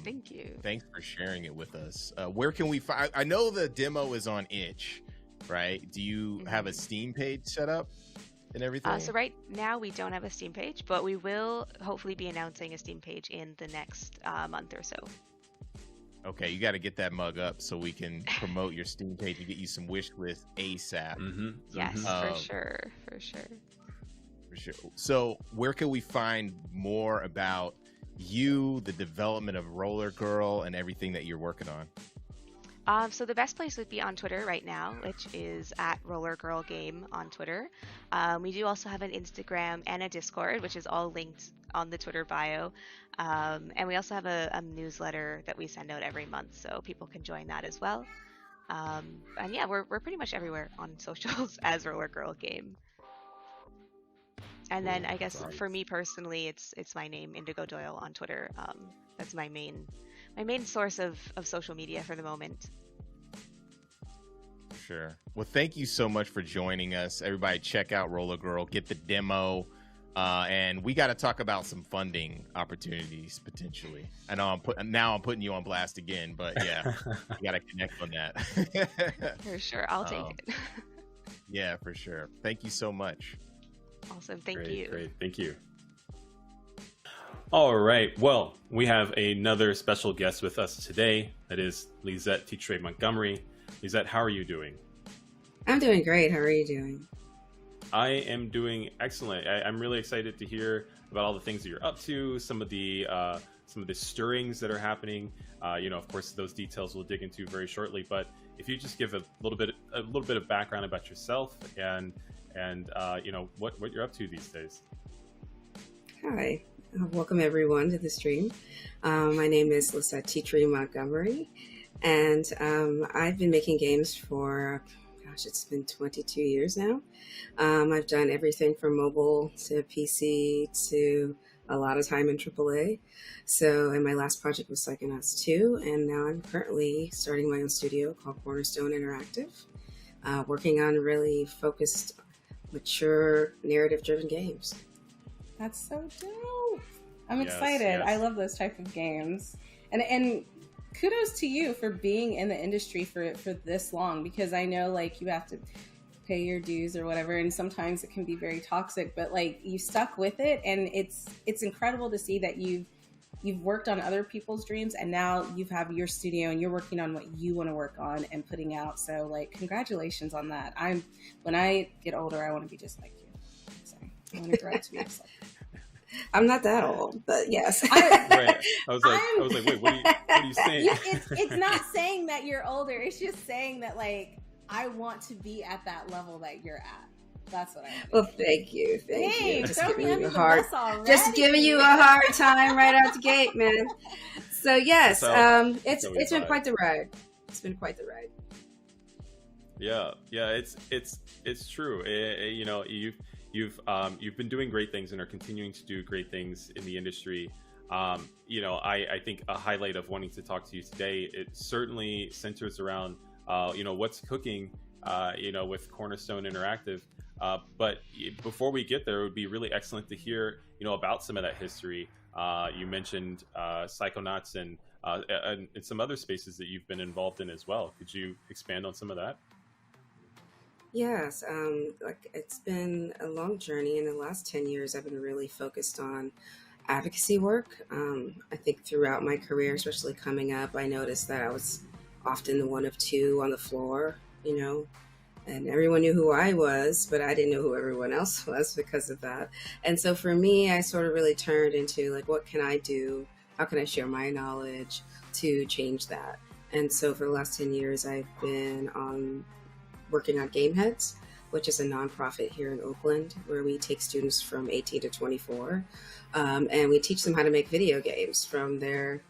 Thank you. Thanks for sharing it with us. Where can we find? I know the demo is on itch, right? Do you have a Steam page set up and everything? So right now we don't have a Steam page, but we will hopefully be announcing a Steam page in the next month or so. Okay, you got to get that mug up so we can promote your Steam page and get you some wish list ASAP. Yes, for sure. For sure. So where can we find more about you, the development of Roller Girl, and everything that you're working on? So the best place would be on Twitter right now, which is at Roller Girl Game on Twitter. We do also have an Instagram and a Discord, which is all linked on the Twitter bio. And we also have a newsletter that we send out every month, so people can join that as well. And yeah, we're pretty much everywhere on socials as Roller Girl Game. And then I guess for me personally, it's my name, Indigo Doyle, on Twitter. That's my main source of social media for the moment. Sure. Well, thank you so much for joining us. Everybody check out Roller Girl, get the demo, and we got to talk about some funding opportunities potentially. I know I'm putting you on blast again, but yeah, we got to connect on that. For sure. I'll take it. Yeah, for sure. Thank you so much. Awesome. Thank you. Great. Thank you. All right. Well, we have another special guest with us today. That is Lisette Titre Montgomery. Lisette, how are you doing? I'm doing great. How are you doing? I am doing excellent. I'm really excited to hear about all the things that you're up to, some of the stirrings that are happening. Of course, those details we'll dig into very shortly. But if you just give a little bit of background about yourself and what you're up to these days. Hi, welcome everyone to the stream. My name is Lisette Titre Montgomery, and I've been making games for, it's been 22 years now. I've done everything from mobile to PC to a lot of time in AAA. And my last project was Psychonauts 2, and now I'm currently starting my own studio called Cornerstone Interactive, working on really focused, mature, narrative-driven games. That's so dope. I'm excited. I love those type of games. And kudos to you for being in the industry for this long, because I know you have to pay your dues or whatever, and sometimes it can be very toxic, but you stuck with it, and it's incredible to see that you've worked on other people's dreams, and now you have your studio and you're working on what you want to work on and putting out. So congratulations on that. When I get older, I want to be just like you. So I want to grow to be just like you. I'm not that old, but yes. Right. I was I'm- like, wait, what are you saying? it's not saying that you're older. It's just saying that like I want to be at that level that you're at. That's what I mean. Well, thank you. Thank Hey, you. Just throw giving me you under a the hard, bus already. just giving you a hard time right out the gate, man. So yes, So, it's always been vibe. quite the ride. It's been quite the ride. Yeah, it's true. You know, you've been doing great things and are continuing to do great things in the industry. You know, I think a highlight of wanting to talk to you today, it certainly centers around you know, what's cooking you know, with Cornerstone Interactive. But before we get there, it would be really excellent to hear, you know, about some of that history. You mentioned Psychonauts and some other spaces that you've been involved in as well. Could you expand on some of that? Yes, like it's been a long journey. In the last 10 years, I've been really focused on advocacy work. I think throughout my career, especially coming up, I noticed that I was often the one of two on the floor, you know, and everyone knew who I was, but I didn't know who everyone else was because of that. And so for me, I sort of really turned into like, what can I do? How can I share my knowledge to change that? And so for the last 10 years, I've been working on Gameheads, which is a nonprofit here in Oakland, where we take students from 18 to 24, and we teach them how to make video games, from their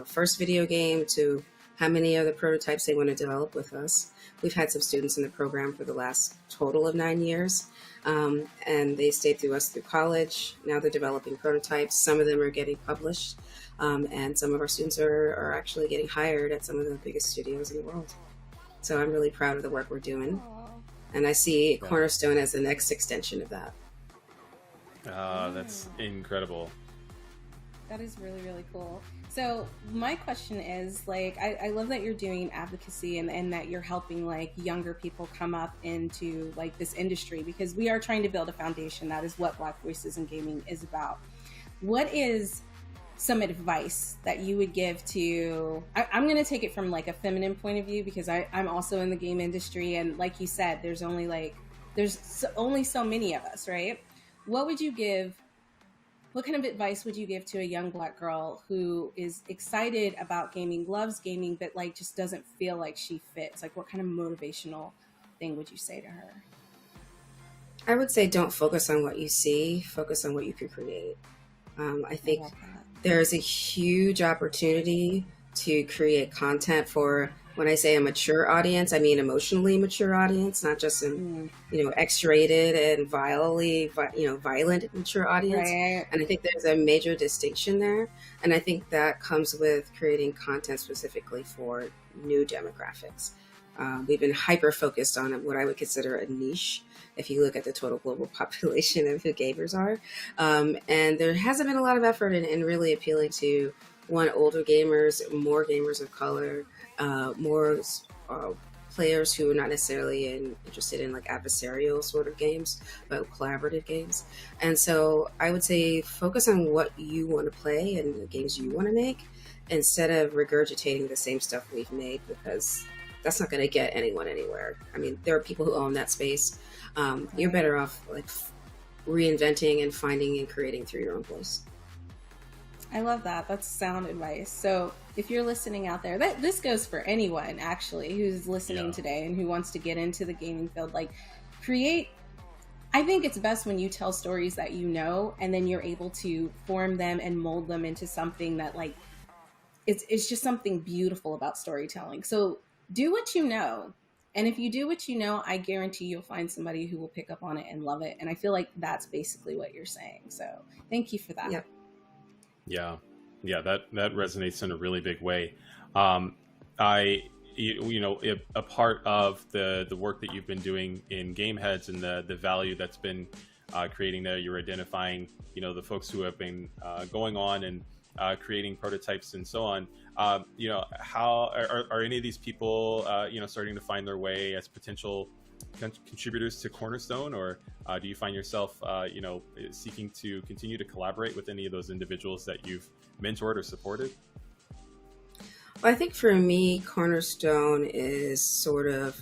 first video game to how many other prototypes they want to develop with us. We've had some students in the program for the last total of 9 years, and they stayed through us through college. Now they're developing prototypes. Some of them are getting published, and some of our students are actually getting hired at some of the biggest studios in the world. So I'm really proud of the work we're doing. Aw. And I see Cornerstone as the next extension of that. That's incredible. That is really, really cool. So my question is, like, I love that you're doing advocacy and that you're helping like younger people come up into like this industry, because we are trying to build a foundation. That is what Black Voices in Gaming is about. What is some advice that you would give to, I'm going to take it from like a feminine point of view, because I'm also in the game industry. And like you said, there's only so many of us, right? What kind of advice would you give to a young Black girl who is excited about gaming, loves gaming, but like just doesn't feel like she fits? Like, what kind of motivational thing would you say to her? I would say don't focus on what you see, focus on what you can create. I think there's a huge opportunity to create content for, when I say a mature audience, I mean emotionally mature audience, not just an X-rated and violent mature audience. Right. And I think there's a major distinction there. And I think that comes with creating content specifically for new demographics. We've been hyper focused on what I would consider a niche, if you look at the total global population of who gamers are. And there hasn't been a lot of effort in really appealing to, one, older gamers, more gamers of color, more players who are not necessarily interested in like adversarial sort of games, but collaborative games. And so I would say focus on what you want to play and the games you want to make, instead of regurgitating the same stuff we've made, because that's not going to get anyone anywhere. I mean, there are people who own that space. You're better off like reinventing and finding and creating through your own voice. I love that. That's sound advice. So if you're listening out there, this goes for anyone actually who's listening today and who wants to get into the gaming field, like I think it's best when you tell stories that you know, and then you're able to form them and mold them into something that like, it's just something beautiful about storytelling. So do what you know. And if you do what you know, I guarantee you'll find somebody who will pick up on it and love it. And I feel like that's basically what you're saying. So thank you for that. Yep. Yeah, that resonates in a really big way. A part of the work that you've been doing in Gameheads and the value that's been creating there, you're identifying, the folks who have been going on and creating prototypes and so on. How are any of these people, starting to find their way as potential contributors to Cornerstone, or do you find yourself, seeking to continue to collaborate with any of those individuals that you've mentored or supported? Well, I think for me, Cornerstone is sort of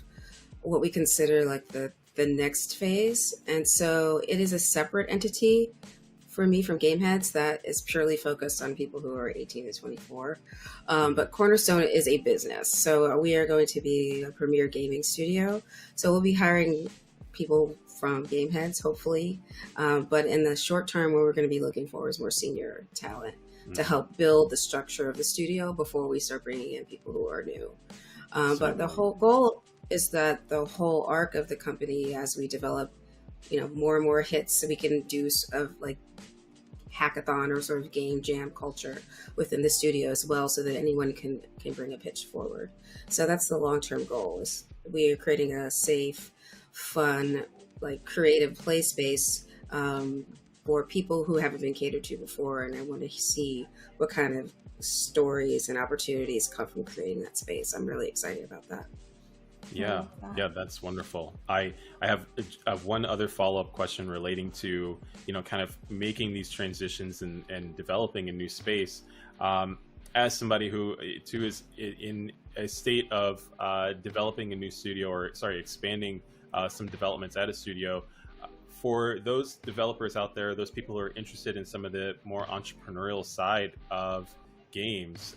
what we consider like the next phase. And so it is a separate entity for me from Gameheads that is purely focused on people who are 18 to 24. But Cornerstone is a business. So we are going to be a premier gaming studio. So we'll be hiring people from Gameheads, hopefully. But in the short term, what we're going to be looking for is more senior talent to help build the structure of the studio before we start bringing in people who are new. But the whole goal is that the whole arc of the company, as we develop, more and more hits, so we can do of like hackathon or sort of game jam culture within the studio as well, so that anyone can bring a pitch forward. So that's the long-term goal. Is we are creating a safe, fun, like creative play space for people who haven't been catered to before, and I want to see what kind of stories and opportunities come from creating that space. I'm really excited about that. Yeah, that's wonderful. I have one other follow-up question relating to, kind of making these transitions and developing a new space. As somebody who too is in a state of developing a new studio, or expanding some developments at a studio, for those developers out there, those people who are interested in some of the more entrepreneurial side of games,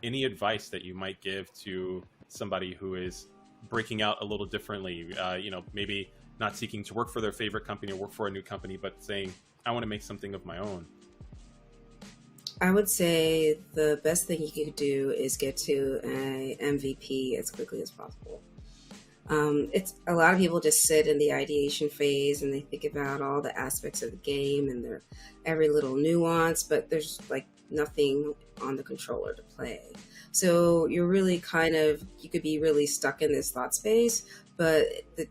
any advice that you might give to somebody who is breaking out a little differently, maybe not seeking to work for their favorite company or work for a new company, but saying, I want to make something of my own? I would say the best thing you could do is get to an MVP as quickly as possible. It's a lot of people just sit in the ideation phase and they think about all the aspects of the game and their every little nuance, but there's like nothing on the controller to play. So you're really you could be really stuck in this thought space, but the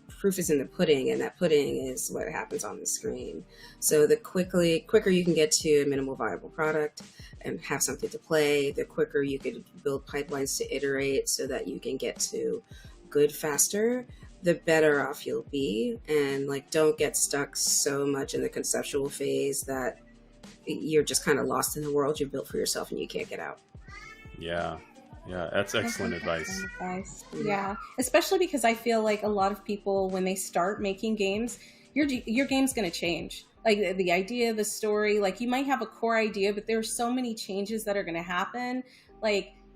proof is in the pudding, and that pudding is what happens on the screen. So the quicker you can get to a minimal viable product and have something to play, the quicker you could build pipelines to iterate so that you can get to good faster, the better off you'll be. And don't get stuck so much in the conceptual phase that you're just kind of lost in the world you built for yourself and you can't get out. Yeah, that's excellent advice. Yeah, especially because I feel like a lot of people, when they start making games, your game's going to change. Like the idea, the story, you might have a core idea, but there's so many changes that are going to happen.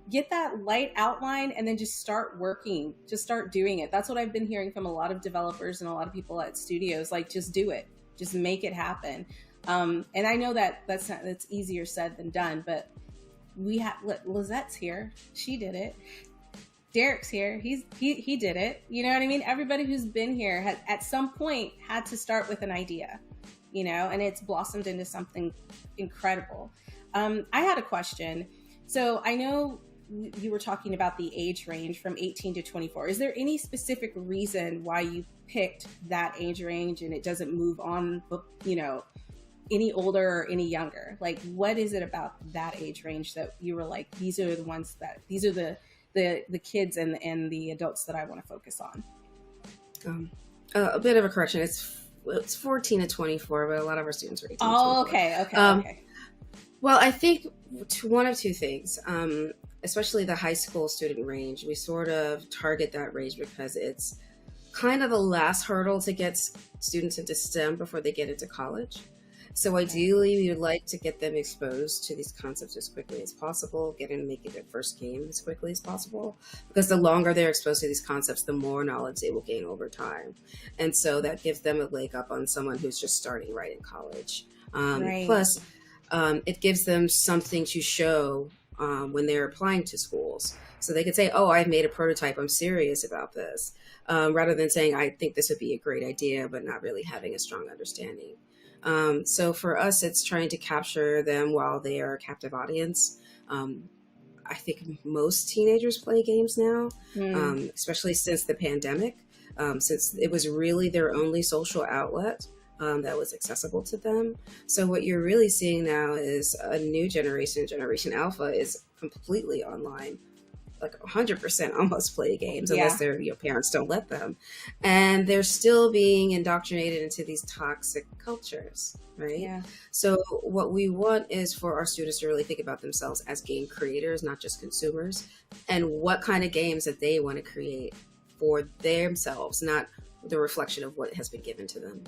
Get that light outline and then just start working. Just start doing it. That's what I've been hearing from a lot of developers and a lot of people at studios. Just do it. Just make it happen. And I know that's easier said than done, but we have Lizette's here. She did it. Derek's here. He did it. You know what I mean? Everybody who's been here has at some point had to start with an idea, and it's blossomed into something incredible. I had a question. So I know you were talking about the age range from 18 to 24. Is there any specific reason why you picked that age range and it doesn't move on, any older or any younger? What is it about that age range that you were like, these are the kids and the adults that I want to focus on? A bit of a correction. It's 14 to 24, but a lot of our students are 18 to 24. Oh, okay. Well, I think one of two things, especially the high school student range, we sort of target that range because it's kind of the last hurdle to get students into STEM before they get into college. So ideally, we would like to get them exposed to these concepts as quickly as possible, get them making their first game as quickly as possible, because the longer they're exposed to these concepts, the more knowledge they will gain over time. And so that gives them a leg up on someone who's just starting right in college. Plus, it gives them something to show when they're applying to schools. So they could say, oh, I've made a prototype, I'm serious about this, rather than saying, I think this would be a great idea, but not really having a strong understanding. So for us, it's trying to capture them while they are a captive audience. I think most teenagers play games now, especially since the pandemic, since it was really their only social outlet that was accessible to them. So what you're really seeing now is a new generation, Generation Alpha, is completely online. 100% almost play games unless their parents don't let them, and they're still being indoctrinated into these toxic cultures, right? Yeah. So what we want is for our students to really think about themselves as game creators, not just consumers, and what kind of games that they want to create for themselves, not the reflection of what has been given to them.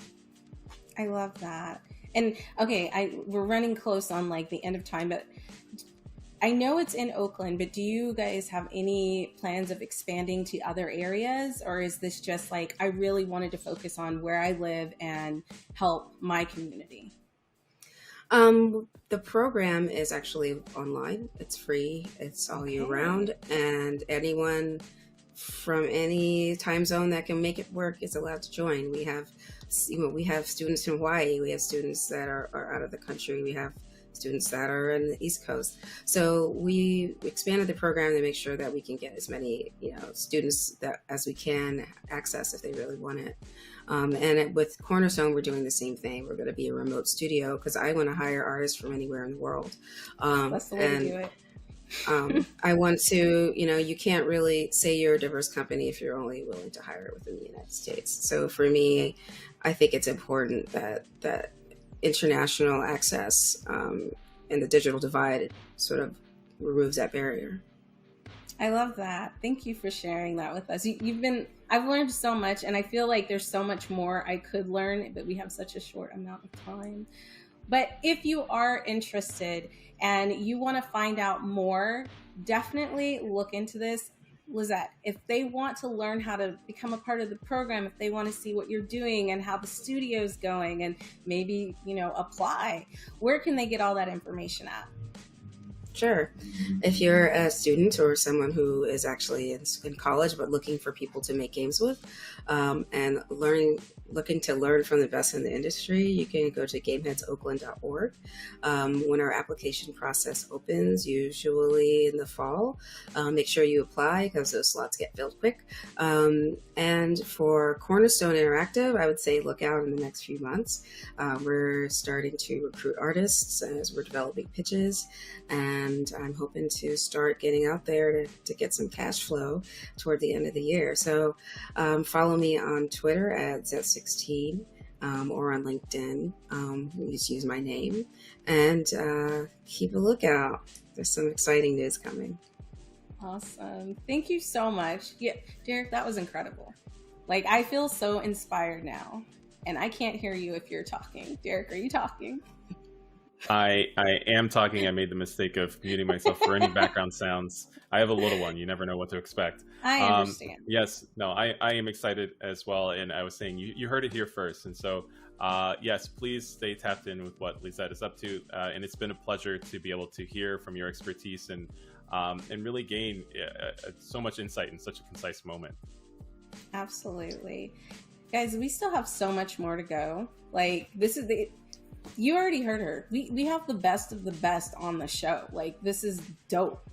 I love that. And okay, we're running close on like the end of time, but I know it's in Oakland, but do you guys have any plans of expanding to other areas? Or is this just like, I really wanted to focus on where I live and help my community? The program is actually online. It's free. It's all year round, and anyone from any time zone that can make it work is allowed to join. We have students in Hawaii. We have students that are out of the country. We have students that are in the East Coast. So we expanded the program to make sure that we can get as many, students that as we can access if they really want it. And with Cornerstone, we're doing the same thing. We're going to be a remote studio because I want to hire artists from anywhere in the world. That's the way to do it. I want to, you can't really say you're a diverse company if you're only willing to hire within the United States. So for me, I think it's important that international access and the digital divide sort of removes that barrier. I love that. Thank you for sharing that with us. I've learned so much, and I feel like there's so much more I could learn, but we have such a short amount of time. But if you are interested and you want to find out more, definitely look into this. Lizette, if they want to learn how to become a part of the program, if they want to see what you're doing and how the studio's going and maybe, apply, where can they get all that information at? Sure. If you're a student or someone who is actually in college but looking for people to make games with and looking to learn from the best in the industry, you can go to gameheadsoakland.org. When our application process opens, usually in the fall, make sure you apply because those slots get filled quick. And for Cornerstone Interactive, I would say look out in the next few months. We're starting to recruit artists as we're developing pitches, and I'm hoping to start getting out there to get some cash flow toward the end of the year. So follow me on Twitter at Z16 or on LinkedIn. Just use my name and keep a lookout. There's some exciting news coming. Awesome. Thank you so much. Yeah, Derek, that was incredible. Like, I feel so inspired now, and I can't hear you if you're talking. Derek, are you talking? I am talking. I made the mistake of muting myself for any background sounds. I have a little one. You never know what to expect. I understand. Yes. No, I am excited as well. And I was saying, you heard it here first. And so, yes, please stay tapped in with what Lizette is up to. And it's been a pleasure to be able to hear from your expertise and really gain so much insight in such a concise moment. Absolutely. Guys, we still have so much more to go. Like, you already heard her. We have the best of the best on the show. Like, this is dope.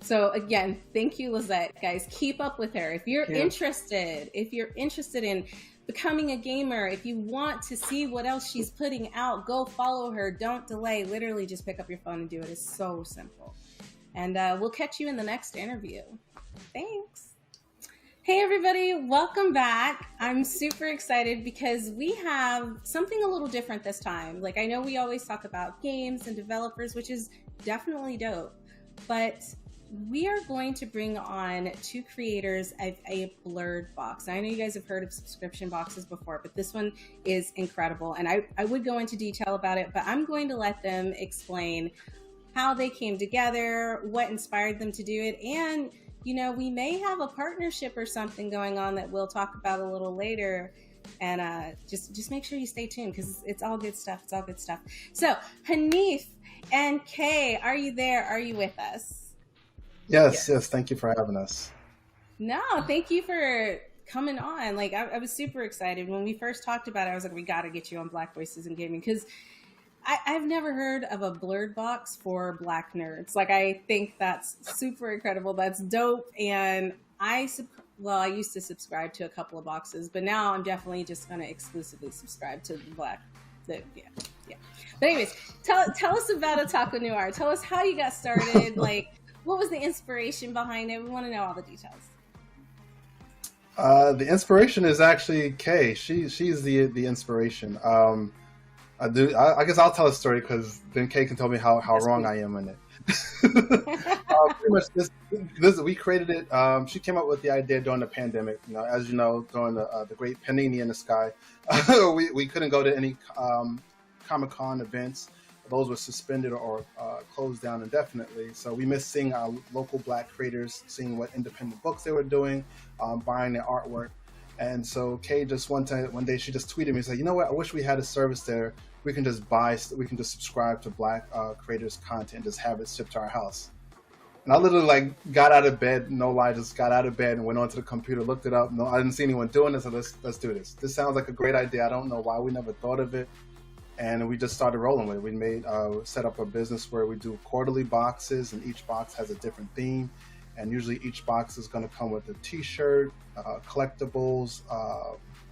So again, thank you, Lizette. Guys, keep up with her. If you're interested in becoming a gamer, if you want to see what else she's putting out, go follow her. Don't delay. Literally just pick up your phone and do it. It's so simple. And we'll catch you in the next interview. Thanks. Hey everybody, welcome back. I'm super excited because we have something a little different this time. Like, I know we always talk about games and developers, which is definitely dope, but we are going to bring on two creators of a blurred box. I know you guys have heard of subscription boxes before, but this one is incredible. And I would go into detail about it, but I'm going to let them explain how they came together, what inspired them to do it, and we may have a partnership or something going on that we'll talk about a little later. And just make sure you stay tuned because it's all good stuff. It's all good stuff. So, Hanif and Kay, are you there? Are you with us? Yes. Thank you for having us. No, thank you for coming on. Like, I was super excited. When we first talked about it, I was like, we got to get you on Black Voices in Gaming because I've never heard of a blurred box for Black nerds. Like, I think that's super incredible. That's dope. And I used to subscribe to a couple of boxes, but now I'm definitely just going to exclusively subscribe to yeah. But anyways, tell us about Otaku Noir. Tell us how you got started. Like, what was the inspiration behind it? We want to know all the details. The inspiration is actually Kay. She's the inspiration. I guess I'll tell a story because then Kay can tell me how wrong I am in it. Pretty much this we created it. She came up with the idea during the pandemic. As you know, during the great panini in the sky, we couldn't go to any Comic-Con events. Those were suspended or closed down indefinitely. So we missed seeing our local Black creators, seeing what independent books they were doing, buying their artwork. And so Kay just one day she just tweeted me and said, you know what, I wish we had a service there. We can just subscribe to Black creators' content and just have it shipped to our house. And I literally got out of bed, no lie, just got out of bed and went onto the computer, looked it up. No, I didn't see anyone doing this, so let's do this. This sounds like a great idea. I don't know why we never thought of it. And we just started rolling with it. We set up a business where we do quarterly boxes, and each box has a different theme. And usually each box is going to come with a t-shirt, collectibles,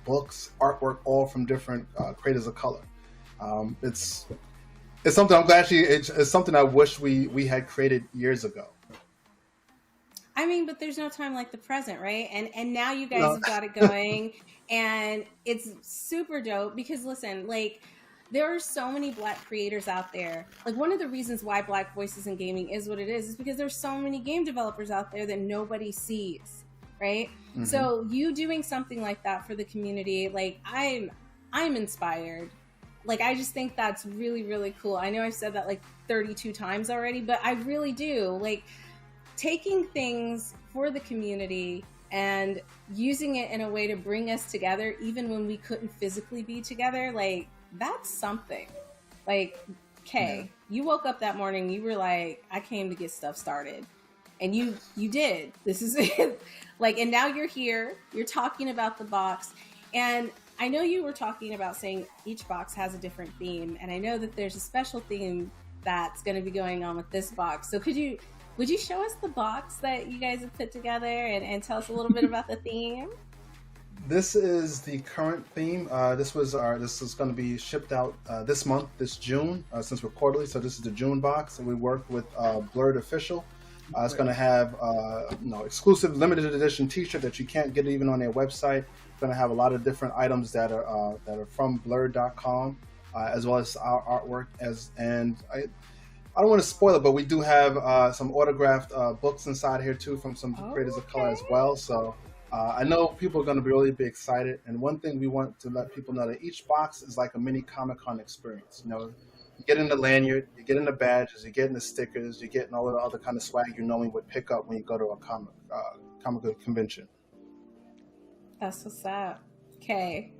books, artwork, all from different creators of color. It's something I'm glad it's something I wish we had created years ago. I mean, but there's no time like the present, right? And now you guys have got it going, and it's super dope because listen, there are so many Black creators out there. One of the reasons why Black Voices in Gaming is what it is because there's so many game developers out there that nobody sees, right? Mm-hmm. So you doing something like that for the community, I'm inspired. I just think that's really, really cool. I know I've said that 32 times already, but I really do. Taking things for the community and using it in a way to bring us together, even when we couldn't physically be together, that's something. Kay, you woke up that morning, you were like, I came to get stuff started. And you did. This is it. And now you're here, you're talking about the box. And I know you were talking about saying each box has a different theme. And I know that there's a special theme that's going to be going on with this box. So would you show us the box that you guys have put together and tell us a little bit about the theme? This is the current theme. This is going to be shipped out this month, this June, since we're quarterly. So this is the June box, and we worked with Blurred Official. It's going to have exclusive limited edition T-shirt that you can't get even on their website. It's going to have a lot of different items that are from Blurred.com, as well as our artwork. I don't want to spoil it, but we do have some autographed books inside here too from some creators of color as well. So I know people are going to be excited. And one thing we want to let people know that each box is like a mini Comic-Con experience. You get in the lanyard, you get in the badges, you get in the stickers, you get in all of the other kind of swag you normally would pick up when you go to a comic convention. That's what's up. Okay,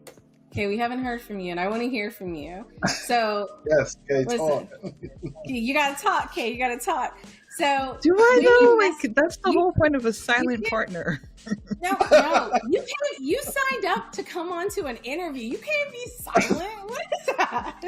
we haven't heard from you, and I want to hear from you. So yes, Kay, talk. You gotta talk, Kay. You gotta talk. So do I know? That's the whole point of a silent partner. No. You signed up to come on to an interview. You can't be silent. What is that?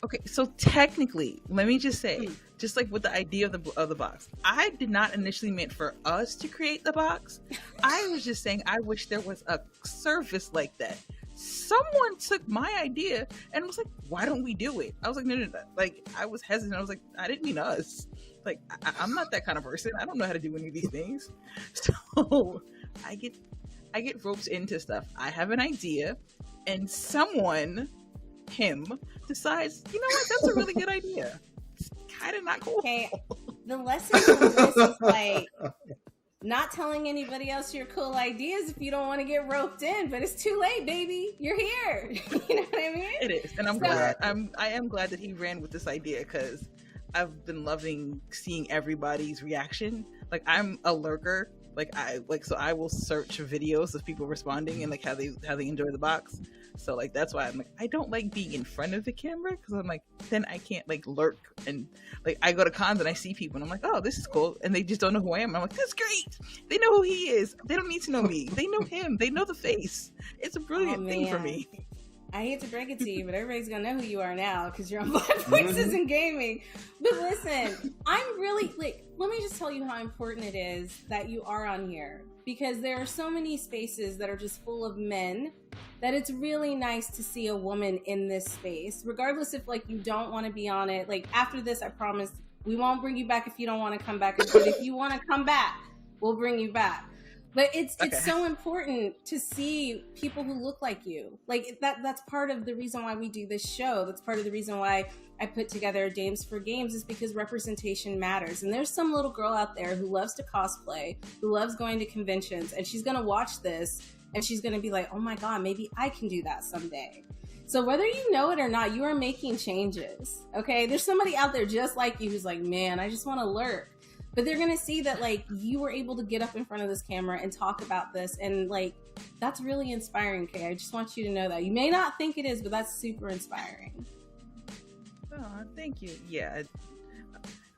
Okay, so technically, let me just say, just with the idea of the box, I did not initially meant for us to create the box. I was just saying I wish there was a service like that. Someone took my idea and was like, why don't we do it? I was like, no. I was hesitant. I was like, I didn't mean us. I'm not that kind of person. I don't know how to do any of these things. So I get roped into stuff. I have an idea, and him decides, you know what, that's a really good idea. It's kind of not cool. Okay, the lesson from this is not telling anybody else your cool ideas if you don't want to get roped in, but it's too late, baby. You're here. You know what I mean? It is, and I am glad that he ran with this idea because I've been loving seeing everybody's reaction. I'm a lurker. So I will search videos of people responding and how they enjoy the box. So that's why I'm I don't like being in front of the camera because I'm then I can't lurk and I go to cons and I see people and I'm oh, this is cool, and they just don't know who I am. I'm that's great. They know who he is. They don't need to know me. They know him. They know the face. It's a brilliant thing for me. I hate to break it to you, but everybody's gonna know who you are now because you're on Black Voices in Gaming. But listen, I'm really let me just tell you how important it is that you are on here, because there are so many spaces that are just full of men that it's really nice to see a woman in this space, regardless if you don't want to be on it. After this, I promise we won't bring you back if you don't want to come back, but if you want to come back, we'll bring you back. But it's so important to see people who look like you. That's part of the reason why we do this show. That's part of the reason why I put together Dames for Games, is because representation matters. And there's some little girl out there who loves to cosplay, who loves going to conventions, and she's going to watch this and she's going to be like, oh my God, maybe I can do that someday. So whether you know it or not, you are making changes. Okay, there's somebody out there just like you who's like, man, I just want to lurk. But they're gonna see that like you were able to get up in front of this camera and talk about this, and like that's really inspiring, Kay. I just want you to know that. You may not think it is, but that's super inspiring. Oh, thank you. Yeah,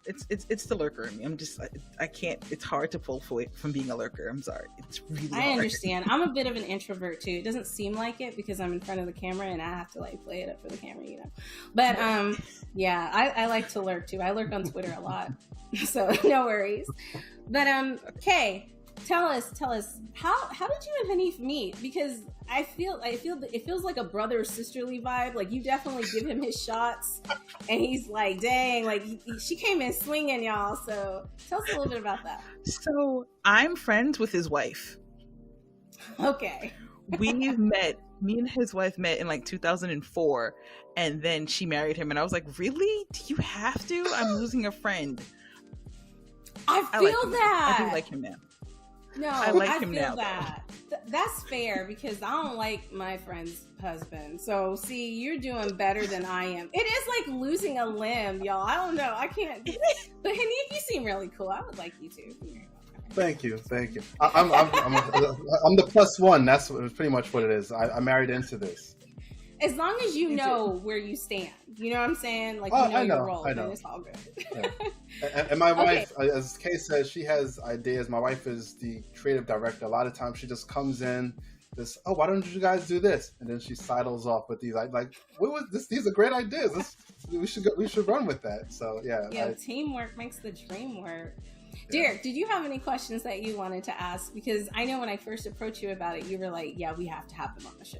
it's the lurker in me. I'm just I can't. It's hard to pull away from being a lurker. I'm sorry. It's really hard. I understand. I'm a bit of an introvert too. It doesn't seem like it because I'm in front of the camera and I have to like play it up for the camera, you know. But yeah, I like to lurk too. I lurk on Twitter a lot, so no worries. But Kay, tell us how did you and Hanif meet? Because I feel it feels like a brother or sisterly vibe. Like you definitely give him his shots, and he's like, dang, like she came in swinging, y'all. So tell us a little bit about that. So I'm friends with his wife. Okay. We've met. Me and his wife met in like 2004, and then she married him. And I was like, really? Do you have to? I'm losing a friend. I feel that. I do like him now. No, I like him feel now, that. That's fair because I don't like my friend's husband. So, see, you're doing better than I am. It is like losing a limb, y'all. I don't know. I can't. But Hanif, you seem really cool. I would like you to. Thank you. I'm the plus one. That's pretty much what it is. I married into this. As long as you know where you stand, you know what I'm saying? Like, you know your role, then it's all good. Yeah. And my wife, as Kay says, she has ideas. My wife is the creative director. A lot of times she just comes in, why don't you guys do this? And then she sidles off with these, like, what was this? These are great ideas. We should run with that. So, yeah. Yeah, teamwork makes the dream work. Derek, did you have any questions that you wanted to ask? Because I know when I first approached you about it, you were like, yeah, we have to have him on the show.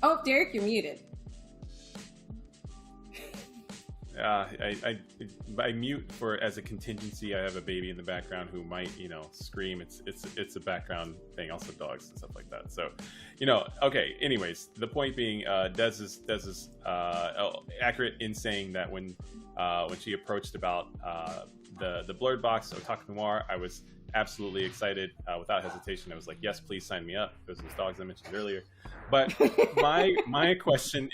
Oh, Derek, you're muted. I mute as a contingency. I have a baby in the background who might, scream. It's a background thing. Also dogs and stuff like that. So, okay. Anyways, the point being, Des is accurate in saying that when she approached about the blurred box Otaku Noir, I was absolutely excited. Without hesitation, I was like, yes, please sign me up. Those are those dogs I mentioned earlier. But my question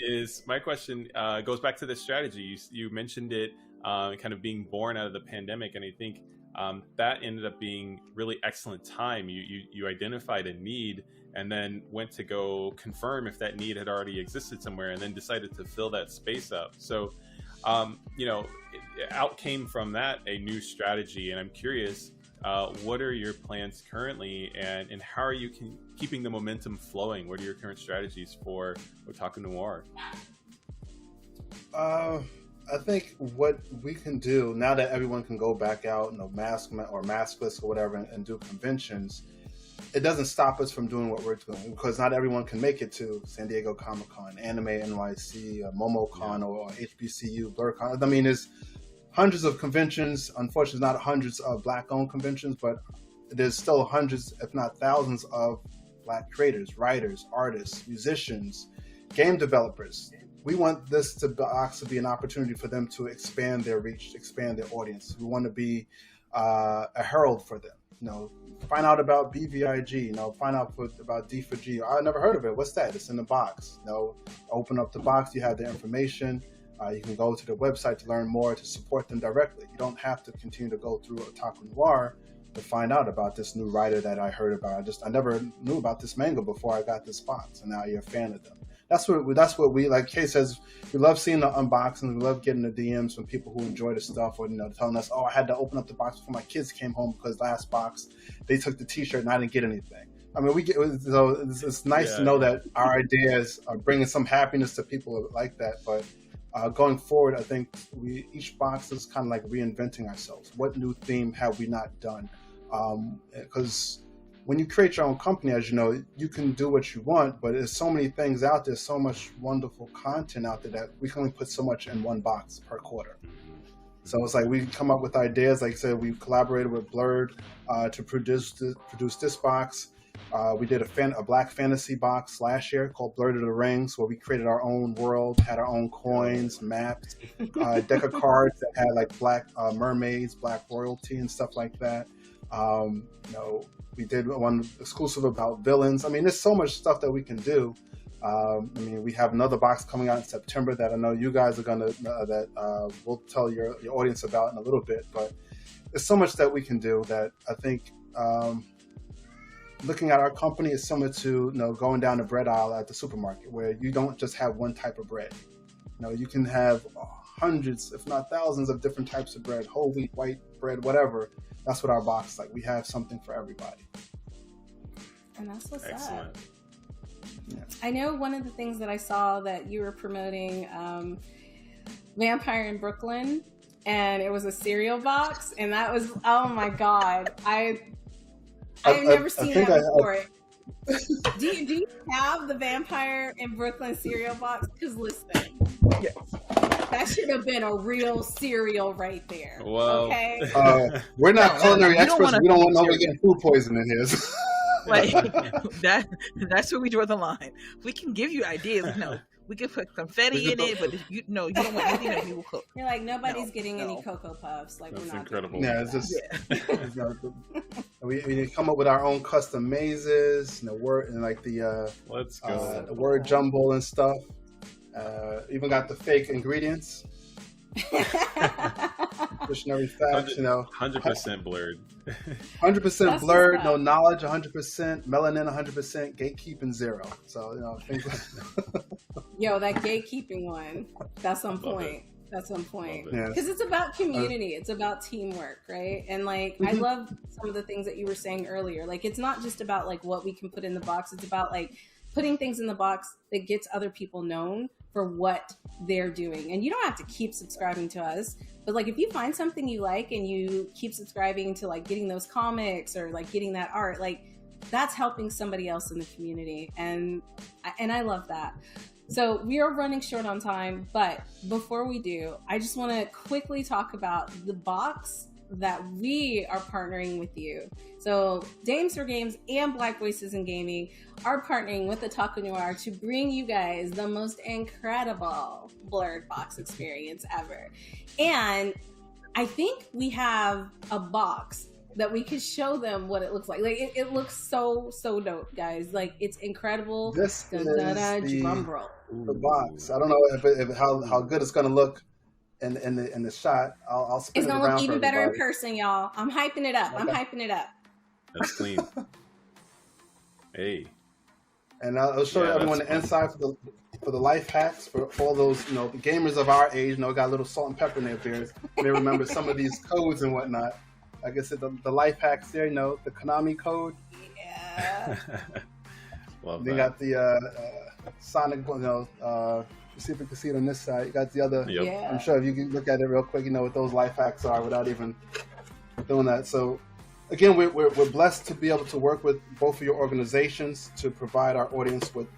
goes back to the strategy. You mentioned it kind of being born out of the pandemic, and I think that ended up being really excellent time. You identified a need and then went to go confirm if that need had already existed somewhere, and then decided to fill that space up. So out came from that a new strategy, and I'm curious, what are your plans currently, and how are you keeping the momentum flowing? What are your current strategies for Otaku Noir? I think what we can do now that everyone can go back out, maskless or whatever, and do conventions, it doesn't stop us from doing what we're doing, because not everyone can make it to San Diego Comic-Con, Anime NYC, MomoCon, or HBCU, BlurCon. I mean, there's hundreds of conventions. Unfortunately, not hundreds of Black-owned conventions, but there's still hundreds, if not thousands, of Black creators, writers, artists, musicians, game developers. We want this to be an opportunity for them to expand their reach, expand their audience. We want to be a herald for them. Find out about BVIG. Find out about D4G. I never heard of it. What's that? It's in the box. Open up the box. You have the information. You can go to the website to learn more, to support them directly. You don't have to continue to go through Otaku Noir to find out about this new writer that I heard about. I never knew about this manga before I got this box, and now you're a fan of them. That's what we like. Kay says, we love seeing the unboxings. We love getting the DMs from people who enjoy the stuff, or telling us, I had to open up the box before my kids came home because last box they took the T-shirt and I didn't get anything. I mean, it's nice to know that our ideas are bringing some happiness to people like that. But going forward, I think each box is kind of like reinventing ourselves. What new theme have we not done? Because when you create your own company, as you know, you can do what you want, but there's so many things out there, so much wonderful content out there that we can only put so much in one box per quarter. So it's like we come up with ideas. Like I said, we collaborated with Blurred to produce this box. We did a Black fantasy box last year called Blurred of the Rings, where we created our own world, had our own coins, maps, deck of cards that had like Black mermaids, Black royalty, and stuff like that. You know, we did one exclusive about villains. I mean, there's so much stuff that we can do. I mean, we have another box coming out in September that I know you guys are gonna we'll tell your audience about in a little bit. But there's so much that we can do that I think looking at our company is similar to, you know, going down the bread aisle at the supermarket, where you don't just have one type of bread. You know, you can have hundreds, if not thousands, of different types of bread, whole wheat, white bread, whatever. That's what our box is like. We have something for everybody. And that's what's Excellent. up. Yeah. I know one of the things that I saw that you were promoting, Vampire in Brooklyn, and it was a cereal box, and that was, oh my god, I've never seen that before. Do you have the Vampire in Brooklyn cereal box? Because listen, Yes. that should have been a real cereal right there. Well, okay. We're not culinary you don't experts. wanna- We don't want nobody getting food poisoning here. Like that's where we draw the line. We can give you ideas. No, we can put confetti in it, but if you don't want anything that we will cook. You're like, nobody's getting no. any Cocoa Puffs. Like, that's we're not incredible. Yeah, it's just we come up with our own custom mazes and the word and like the Let's go. the word jumble and stuff. Even got the fake ingredients, dictionary facts. You know, 100% blurred. 100% That's blurred, what's no up. knowledge, 100% melanin, 100% gatekeeping 0. So you know, things like Yo, that gatekeeping one, that's on Love point. That's on point. Love it. Yeah. Because it's about community, it's about teamwork, right? And like, I love some of the things that you were saying earlier. Like, it's not just about like what we can put in the box, it's about like putting things in the box that gets other people known for what they're doing. And you don't have to keep subscribing to us, but like if you find something you like and you keep subscribing to like getting those comics or like getting that art, like that's helping somebody else in the community. And I love that. So we are running short on time, but before we do, I just want to quickly talk about the box that we are partnering with you. So Dames for Games and Black Voices in Gaming are partnering with Otaku Noir to bring you guys the most incredible blurred box experience ever. And I think we have a box that we could show them what it looks like. Like it looks so dope, guys. Like it's incredible. this is Drum roll. the box. I don't know if how good it's gonna look in the shot. I'll spin It's it gonna around look even for better in everybody. person, y'all. I'm hyping it up. I'm Okay. hyping it up. That's clean. Hey. And I'll show Yeah, everyone that's the inside for the life hacks for all those, you know, the gamers of our age, you know, got a little salt and pepper in their beers. They remember some of these codes and whatnot. Like I said, the life hacks there, you know, the Konami code. Yeah. Love They that. got the Sonic, you know, see if we can see it on this side. You got the other. Yep. Yeah. I'm sure if you can look at it real quick, you know what those life hacks are without even doing that. So, again, we're blessed to be able to work with both of your organizations to provide our audience with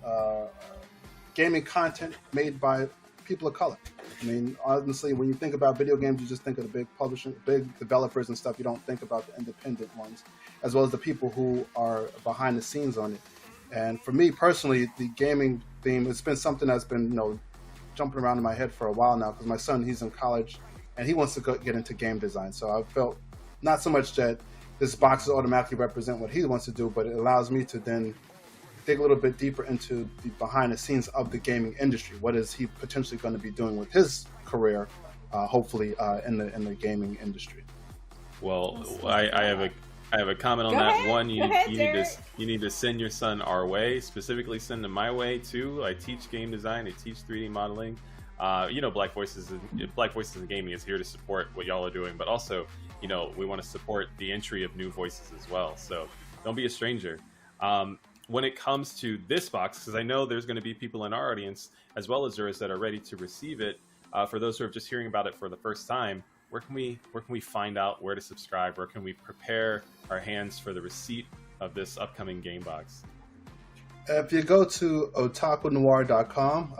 gaming content made by people of color. I mean, honestly, when you think about video games, you just think of the big publishing, big developers and stuff. You don't think about the independent ones, as well as the people who are behind the scenes on it. And for me personally, the gaming theme, it's been something that's been, you know, jumping around in my head for a while now, because my son, he's in college and he wants to get into game design. So I felt not so much that this box automatically represent what he wants to do, but it allows me to then dig a little bit deeper into the behind the scenes of the gaming industry. What is he potentially going to be doing with his career, hopefully in the gaming industry? Well, I have a comment on Go that. ahead. One, Go ahead, you need to send your son our way. Specifically, send him my way too. I teach game design. I teach 3D modeling. You know, Black Voices in Gaming is here to support what y'all are doing, but also, you know, we want to support the entry of new voices as well. So don't be a stranger. When it comes to this box, because I know there's going to be people in our audience as well as yours that are ready to receive it. For those who are just hearing about it for the first time, where can we find out where to subscribe? Where can we prepare our hands for the receipt of this upcoming game box? If you go to otakunoir.com,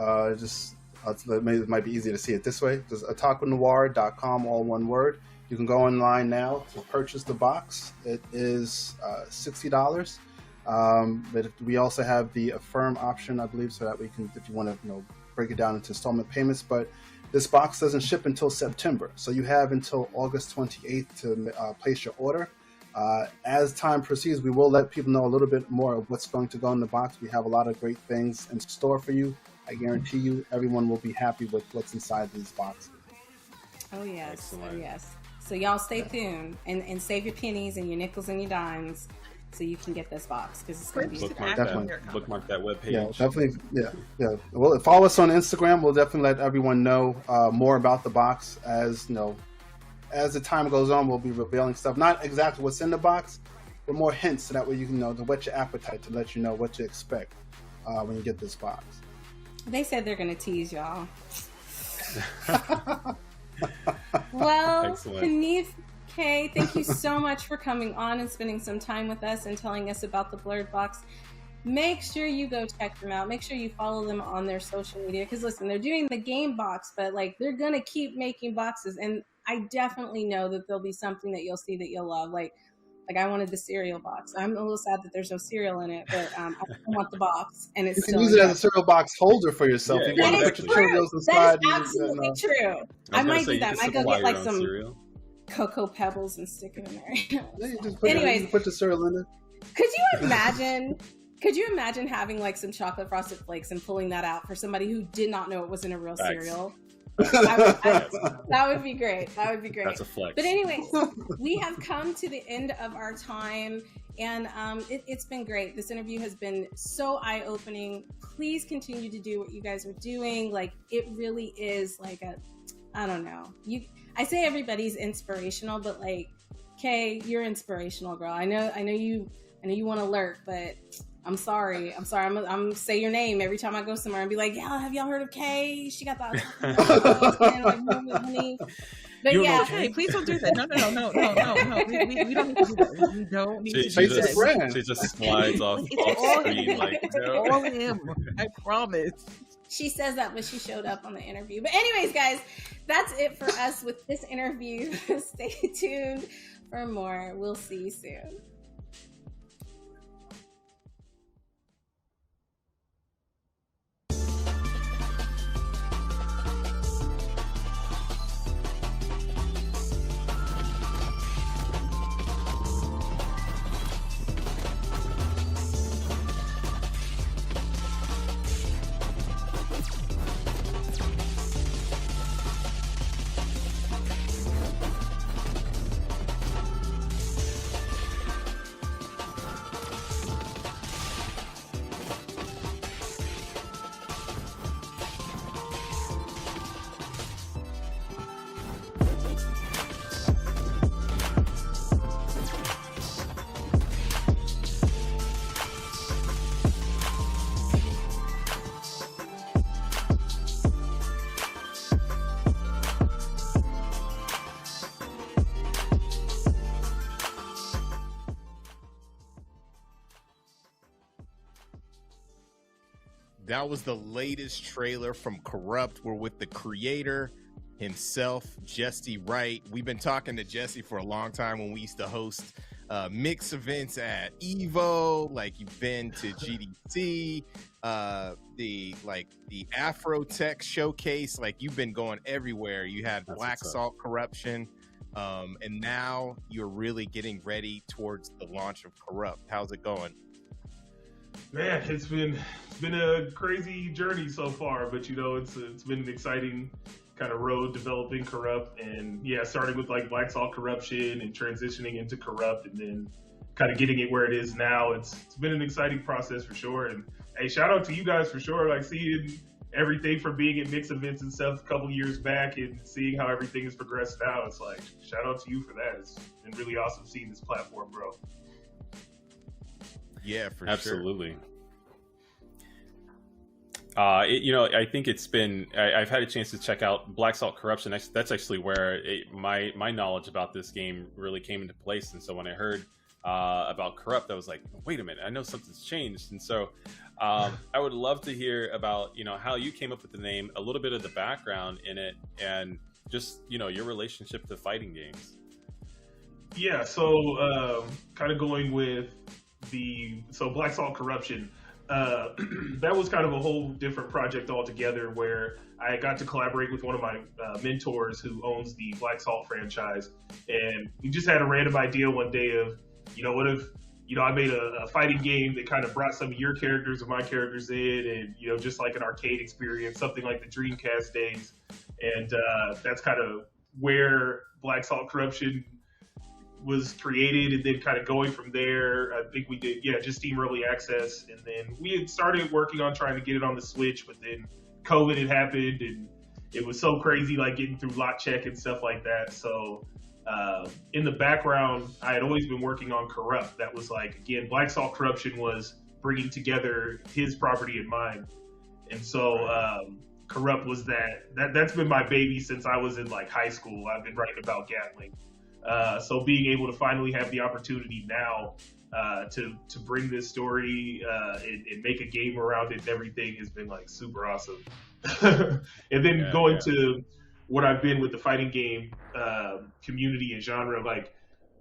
it might be easier to see it this way. Just otakunoir.com, all one word. You can go online now to purchase the box. It is $60. But we also have the Affirm option, I believe, so that we can, if you want to, you know, break it down into installment payments. But this box doesn't ship until September, so you have until August 28th to place your order. As time proceeds, we will let people know a little bit more of what's going to go in the box. We have a lot of great things in store for you. I guarantee you, everyone will be happy with what's inside these boxes. Oh yes, Excellent. oh yes. So y'all stay tuned and save your pennies and your nickels and your dimes so you can get this box because it's going to be Bookmark Definitely. that. Bookmark that webpage. Yeah, definitely. Yeah. Well, follow us on Instagram. We'll definitely let everyone know more about the box. As you know, as the time goes on, we'll be revealing stuff. Not exactly what's in the box, but more hints so that way you can know to whet your appetite to let you know what to expect when you get this box. They said they're going to tease y'all. Well, Excellent. Hanif K, thank you so much for coming on and spending some time with us and telling us about the Blurred Box. Make sure you go check them out. Make sure you follow them on their social media because listen, they're doing the game box, but like they're going to keep making boxes, and I definitely know that there'll be something that you'll see that you'll love. Like I wanted the cereal box. I'm a little sad that there's no cereal in it, but I want the box, and it's You can still use it as a cereal box holder for yourself. Yeah, You want to that put is your true. Cheerios That inside. is absolutely true. I might do that. I might go get like some cereal. Cocoa Pebbles and stick them in there. Yeah, you just put, Anyways. you put the cereal in there. Could you imagine? Could you imagine having like some chocolate frosted flakes and pulling that out for somebody who did not know it was in a real Facts. cereal? That would be great. That would be great. That's a flex. But anyway, we have come to the end of our time, and it's been great. This interview has been so eye-opening. Please continue to do what you guys are doing. Like, it really is like I don't know. I say everybody's inspirational, but like, Kay, you're inspirational, girl. I know you want to lurk, but I'm sorry. I'm gonna say your name every time I go somewhere and be like, yeah, have y'all heard of Kay? She got that. But You yeah, know Hey, please don't do that. No. We don't need to do that. We don't need to do She Face that. the brand. just slides off It's all screen him. like, It's no. all him. I promise. she says that, but she showed up on the interview. But anyways, guys, that's it for us with this interview. Stay tuned for more. We'll see you soon. That was the latest trailer from Corrupt. We're with the creator himself, Jesse Wright. We've been talking to Jesse for a long time when we used to host mix events at Evo. Like, you've been to GDC, the Afrotech showcase. Like, you've been going everywhere. You had That's Black what's up. Salt Corruption, and now you're really getting ready towards the launch of Corrupt. How's it going? Man, it's been a crazy journey so far, but you know, it's been an exciting kind of road developing Corrupt, and yeah, starting with like Black Salt Corruption and transitioning into Corrupt, and then kind of getting it where it is now. It's been an exciting process for sure. And hey, shout out to you guys for sure. Like, seeing everything from being at mix events and stuff a couple years back and seeing how everything has progressed now. It's like, shout out to you for that. It's been really awesome seeing this platform grow. Yeah, for Absolutely. I think it's been. I've had a chance to check out Black Salt Corruption. That's actually where my knowledge about this game really came into place. And so when I heard about Corrupt, I was like, wait a minute, I know something's changed. And so I would love to hear about how you came up with the name, a little bit of the background in it, and just your relationship to fighting games. Yeah, so kind of going with Black Salt Corruption. that was kind of a whole different project altogether, where I got to collaborate with one of my mentors who owns the Black Salt franchise, and we just had a random idea one day of, what if, I made a fighting game that kind of brought some of your characters and my characters in, and just like an arcade experience, something like the Dreamcast days, and that's kind of where Black Salt Corruption was created, and then kind of going from there. I think we did, just Steam Early Access, and then we had started working on trying to get it on the Switch, but then COVID had happened, and it was so crazy, like getting through lot check and stuff like that. So in the background, I had always been working on Corrupt. That was like, again, Black Salt Corruption was bringing together his property and mine, and so Corrupt was that's been my baby since I was in like high school. I've been writing about Gatling. So being able to finally have the opportunity now to bring this story and make a game around it and everything has been like super awesome. And then to what I've been with the fighting game community and genre, like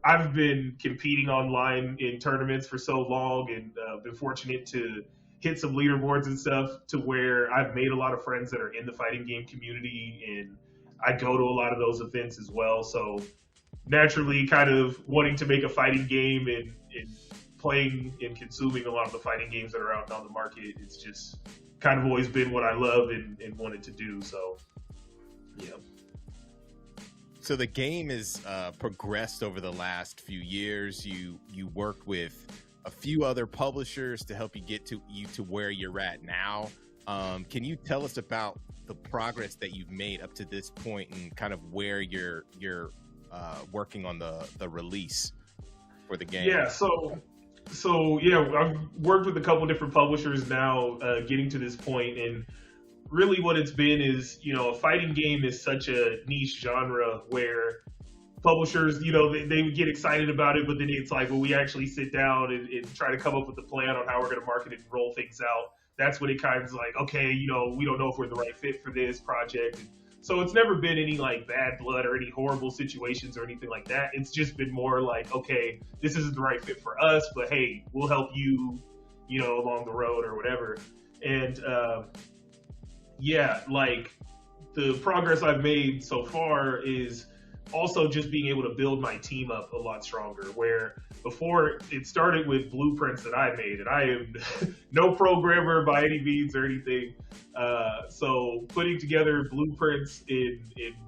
I've been competing online in tournaments for so long, and been fortunate to hit some leaderboards and stuff to where I've made a lot of friends that are in the fighting game community, and I go to a lot of those events as well. So naturally, kind of wanting to make a fighting game and playing and consuming a lot of the fighting games that are out on the market, it's just kind of always been what I love and wanted to do. So, yeah. So the game has progressed over the last few years. You worked with a few other publishers to help you get to where you're at now. Can you tell us about the progress that you've made up to this point and kind of where you're working on the release for the game? Yeah, so I've worked with a couple different publishers now, getting to this point, and really what it's been is, a fighting game is such a niche genre where publishers, they would get excited about it, but then it's like, when we actually sit down and try to come up with a plan on how we're going to market it and roll things out, that's when it kind of like, okay, we don't know if we're the right fit for this project. So it's never been any like bad blood or any horrible situations or anything like that. It's just been more like, okay, this isn't the right fit for us, but hey, we'll help you, along the road or whatever. And like the progress I've made so far is also just being able to build my team up a lot stronger, where before it started with blueprints that I made, and I am no programmer by any means or anything. So putting together blueprints and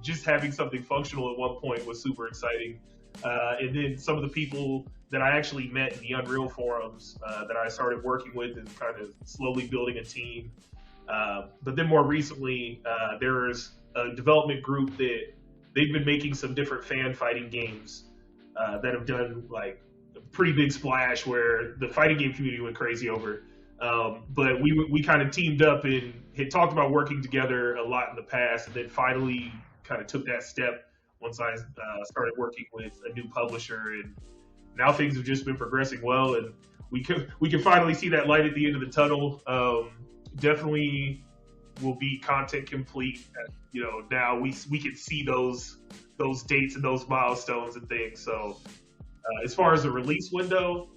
just having something functional at one point was super exciting. And then some of the people that I actually met in the Unreal forums that I started working with and kind of slowly building a team. But then more recently, there's a development group that they've been making some different fan fighting games that have done like a pretty big splash where the fighting game community went crazy over. But we kind of teamed up and had talked about working together a lot in the past, and then finally kind of took that step once I started working with a new publisher, and now things have just been progressing well, and we can finally see that light at the end of the tunnel. Definitely will be content complete. Now we can see those dates and those milestones and things. So as far as the release window,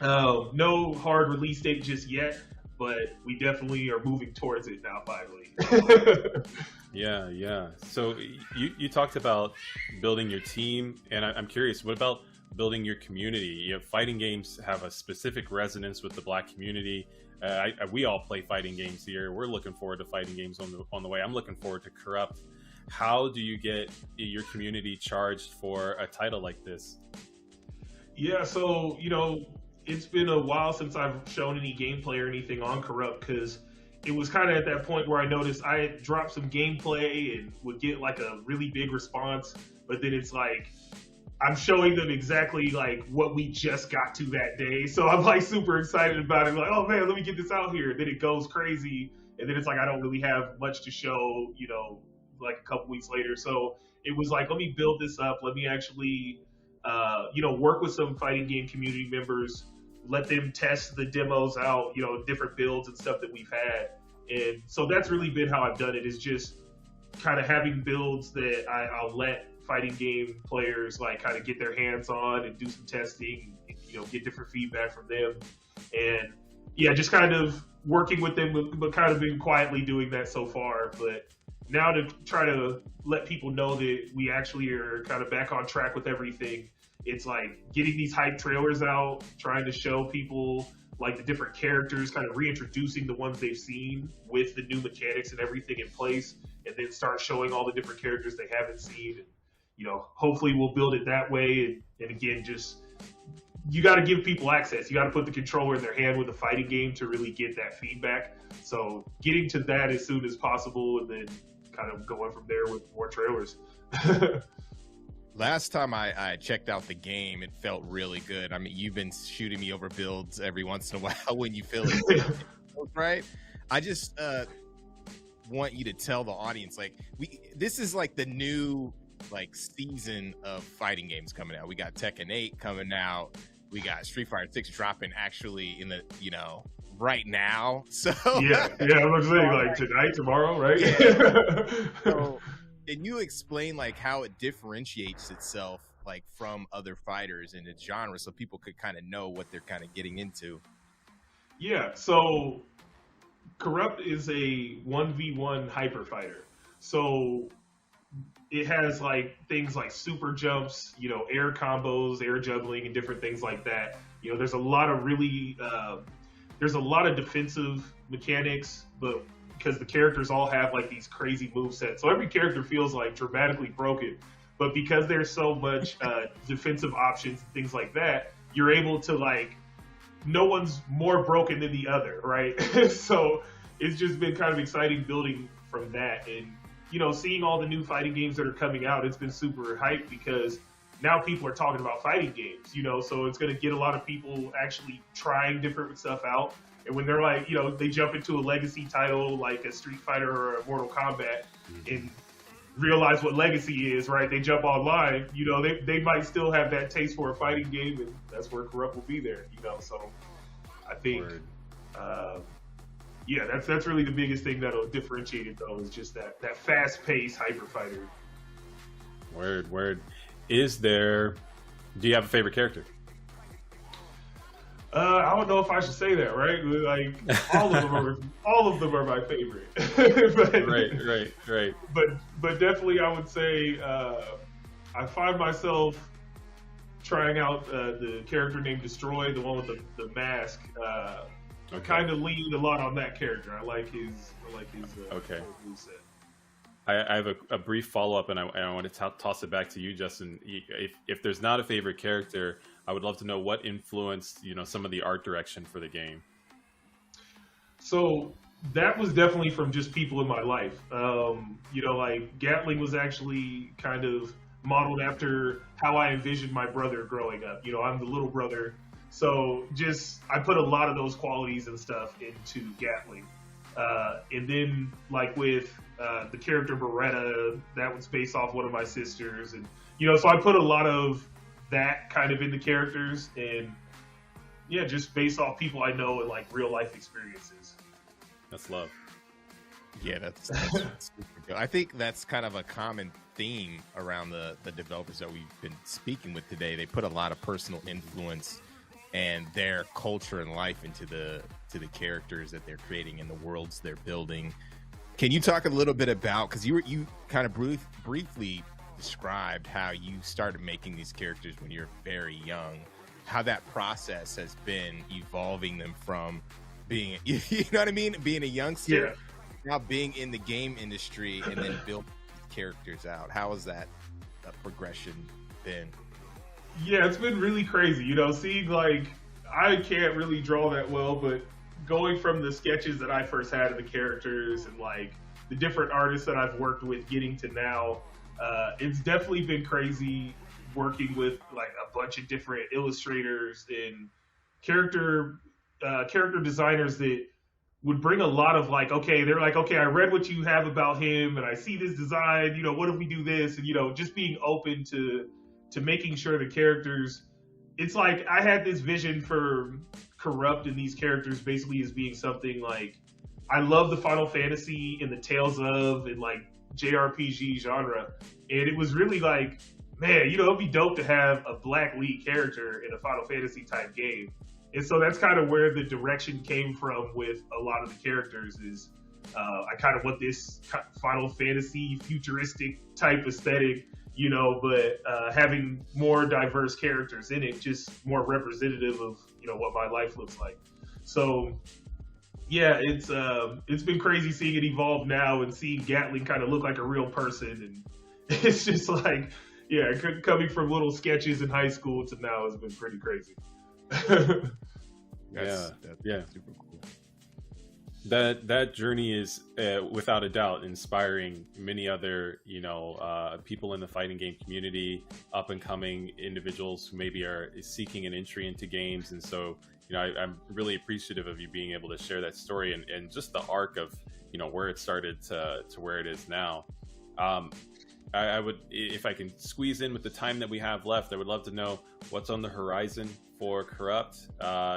no hard release date just yet, but we definitely are moving towards it now finally. Yeah. So you talked about building your team, and I'm curious, what about building your community? Fighting games have a specific resonance with the Black community. We all play fighting games here. We're looking forward to fighting games on the way. I'm looking forward to Corrupt. How do you get your community charged for a title like this? Yeah, so it's been a while since I've shown any gameplay or anything on Corrupt, because it was kind of at that point where I noticed I had dropped some gameplay and would get like a really big response, but then it's like I'm showing them exactly like what we just got to that day. So I'm like super excited about it. Like, oh man, let me get this out here. Then it goes crazy. And then it's like, I don't really have much to show, like a couple weeks later. So it was like, let me build this up. Let me actually, work with some fighting game community members, let them test the demos out, different builds and stuff that we've had. And so that's really been how I've done it, is just kind of having builds that I'll let fighting game players like kind of get their hands on and do some testing, get different feedback from them. And yeah, just kind of working with them, but kind of been quietly doing that so far. But now to try to let people know that we actually are kind of back on track with everything, it's like getting these hype trailers out, trying to show people like the different characters, kind of reintroducing the ones they've seen with the new mechanics and everything in place, and then start showing all the different characters they haven't seen. And, you know, hopefully we'll build it that way. And again, just, you got to give people access. You got to put the controller in their hand with a fighting game to really get that feedback. So getting to that as soon as possible, and then kind of going from there with more trailers. Last time I checked out the game, it felt really good. I mean, you've been shooting me over builds every once in a while when you feel it, right? I just want you to tell the audience, like, this is like the new like season of fighting games coming out. We got Tekken 8 coming out. We got Street Fighter 6 dropping actually in the, you know, right now. So yeah, I'm gonna say like tonight, tomorrow, right? Yeah. So, can you explain like how it differentiates itself like from other fighters in its genre, so people could kind of know what they're kind of getting into? Yeah, so Corrupt is a 1v1 hyper fighter. So it has like things like super jumps, you know, air combos, air juggling, and different things like that. You know, there's a lot of really there's a lot of defensive mechanics, but because the characters all have like these crazy movesets, so every character feels like dramatically broken. But because there's so much defensive options and things like that, you're able to like, no one's more broken than the other, right? So it's just been kind of exciting building from that. And, you know, seeing all the new fighting games that are coming out, it's been super hyped because now people are talking about fighting games, you know, so it's going to get a lot of people actually trying different stuff out. And when they're like, you know, they jump into a legacy title like a Street Fighter or a Mortal Kombat and realize what legacy is, right? They jump online, you know, they might still have that taste for a fighting game, and that's where Corrupt will be there, you know. So I think, yeah, that's really the biggest thing that'll differentiate it, though, is just that fast-paced hyper fighter. Word. Do you have a favorite character? I don't know if I should say that, right? Like all of them are my favorite. But, right. But definitely, I would say I find myself trying out the character named Destroy, the one with the mask. Kind of lean a lot on that character. I like his okay. moveset. I have a brief follow-up, and I want to toss it back to you, Justin. If there's not a favorite character, I would love to know what influenced, you know, some of the art direction for the game. So that was definitely from just people in my life. You know, like Gatling was actually kind of modeled after how I envisioned my brother growing up. You know, I'm the little brother. So just, I put a lot of those qualities and stuff into Gatling. And then like with the character Beretta, that was based off one of my sisters. And, you know, so I put a lot of that kind of into characters, and yeah, just based off people I know and like real life experiences. That's love. Yeah, that's super good. I think that's kind of a common theme around the developers that we've been speaking with today. They put a lot of personal influence and their culture and life into the characters that they're creating and the worlds they're building. Can you talk a little bit about, because you kind of briefly described how you started making these characters when you're very young, how that process has been evolving them from being, you know what I mean, being a youngster, now being in the game industry and then building characters out. How has that progression been? Yeah, it's been really crazy, you know, seeing like, I can't really draw that well, but going from the sketches that I first had of the characters and like the different artists that I've worked with getting to now, it's definitely been crazy working with like a bunch of different illustrators and character designers that would bring a lot of like, okay, they're like, okay, I read what you have about him and I see this design, you know, what if we do this? And, you know, just being open to making sure the characters, it's like I had this vision for Corrupt and these characters basically as being something like, I love the Final Fantasy and the Tales of and like JRPG genre, and it was really like, man, you know, it'd be dope to have a black lead character in a Final Fantasy type game. And so that's kind of where the direction came from with a lot of the characters is I kind of want this Final Fantasy futuristic type aesthetic, you know, but having more diverse characters in it, just more representative of, you know, what my life looks like. So yeah, it's been crazy seeing it evolve now and seeing Gatling kind of look like a real person. And it's just like, yeah, coming from little sketches in high school to now has been pretty crazy. That's super cool. That journey is without a doubt inspiring many other, you know, people in the fighting game community, up and coming individuals who maybe are seeking an entry into games. And so, you know, I'm really appreciative of you being able to share that story and just the arc of, you know, where it started to where it is now. I would, if I can squeeze in with the time that we have left, I would love to know what's on the horizon for Corrupt,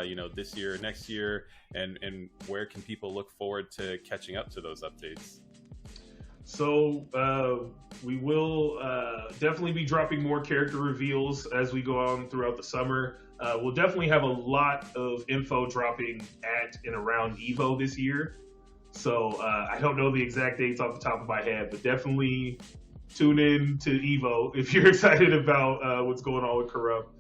you know, this year, next year, and where can people look forward to catching up to those updates? So we will definitely be dropping more character reveals as we go on throughout the summer. We'll definitely have a lot of info dropping at and around EVO this year. So I don't know the exact dates off the top of my head, but definitely tune in to EVO if you're excited about what's going on with Corrupt.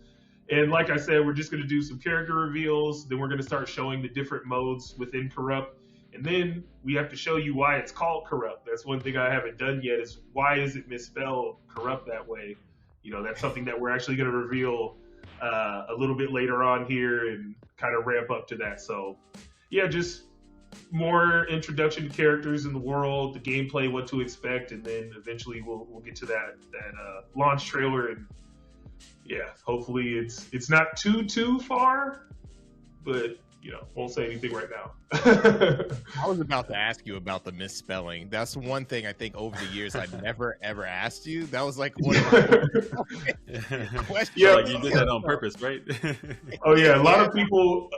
And like I said, we're just going to do some character reveals. Then we're going to start showing the different modes within Corrupt. And then we have to show you why it's called Corrupt. That's one thing I haven't done yet is why is it misspelled Corrupt that way? You know, that's something that we're actually going to reveal a little bit later on here and kind of ramp up to that. So yeah, just more introduction to characters in the world, the gameplay, what to expect, and then eventually we'll get to that launch trailer. And yeah, hopefully it's not too far, but you know, won't say anything right now. I was about to ask you about the misspelling. That's one thing I think over the years I never ever asked you. That was like one of my questions. Yeah, like you did that on purpose, right? Oh yeah, a lot of people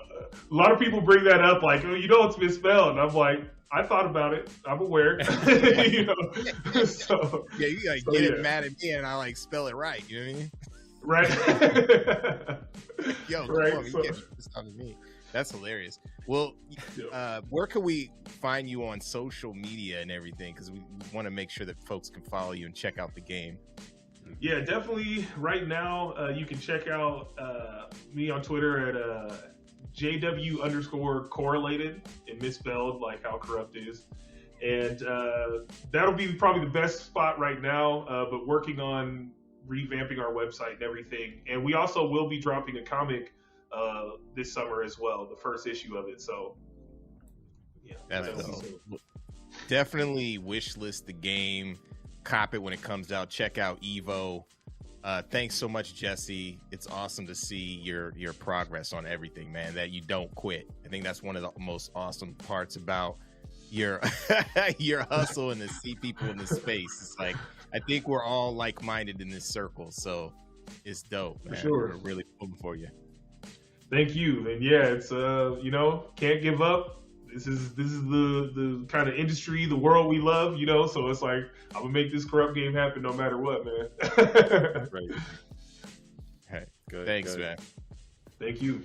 bring that up, like, oh, you know, it's misspelled. And I'm like, I thought about it. I'm aware. You know, so yeah, you like get it mad at me, and I like spell it right. You know what I mean? Right. Yo, right, come on, you can't be talking to me. That's hilarious. Well, where can we find you on social media and everything? Because we want to make sure that folks can follow you and check out the game. Yeah, definitely. Right now, you can check out me on Twitter at JW_correlated and misspelled like how Corrupt is. And that'll be probably the best spot right now, but working on revamping our website and everything. And we also will be dropping a comic this summer as well, the first issue of it. So yeah, that's dope. Definitely wish list the game, cop it when it comes out, check out EVO. Thanks so much, Jesse. It's awesome to see your progress on everything, man, that you don't quit. I think that's one of the most awesome parts about your your hustle and to see people in this space. It's like, I think we're all like-minded in this circle, so it's dope, man. For sure. We're really pulling for you. Thank you. And yeah, it's you know, can't give up. This is the kind of industry, the world we love, you know, so it's like I'm gonna make this Corrupt game happen no matter what, man. Right. Hey, good. Thanks, man. Thank you.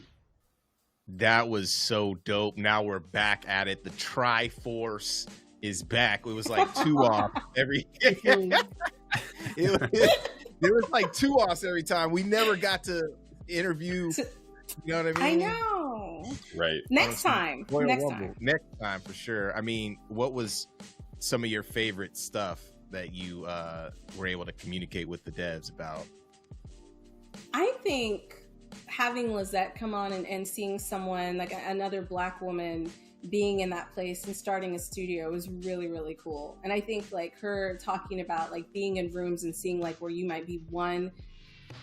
That was so dope. Now we're back at it. The Triforce is back. It was like 2 off every there was like 2 offs every time. We never got to interview. You know what I mean? I know. Right. Next time for sure. I mean, what was some of your favorite stuff that you were able to communicate with the devs about? I think having Lizette come on and seeing someone like another Black woman being in that place and starting a studio was really, really cool. And I think like her talking about like being in rooms and seeing like where you might be one,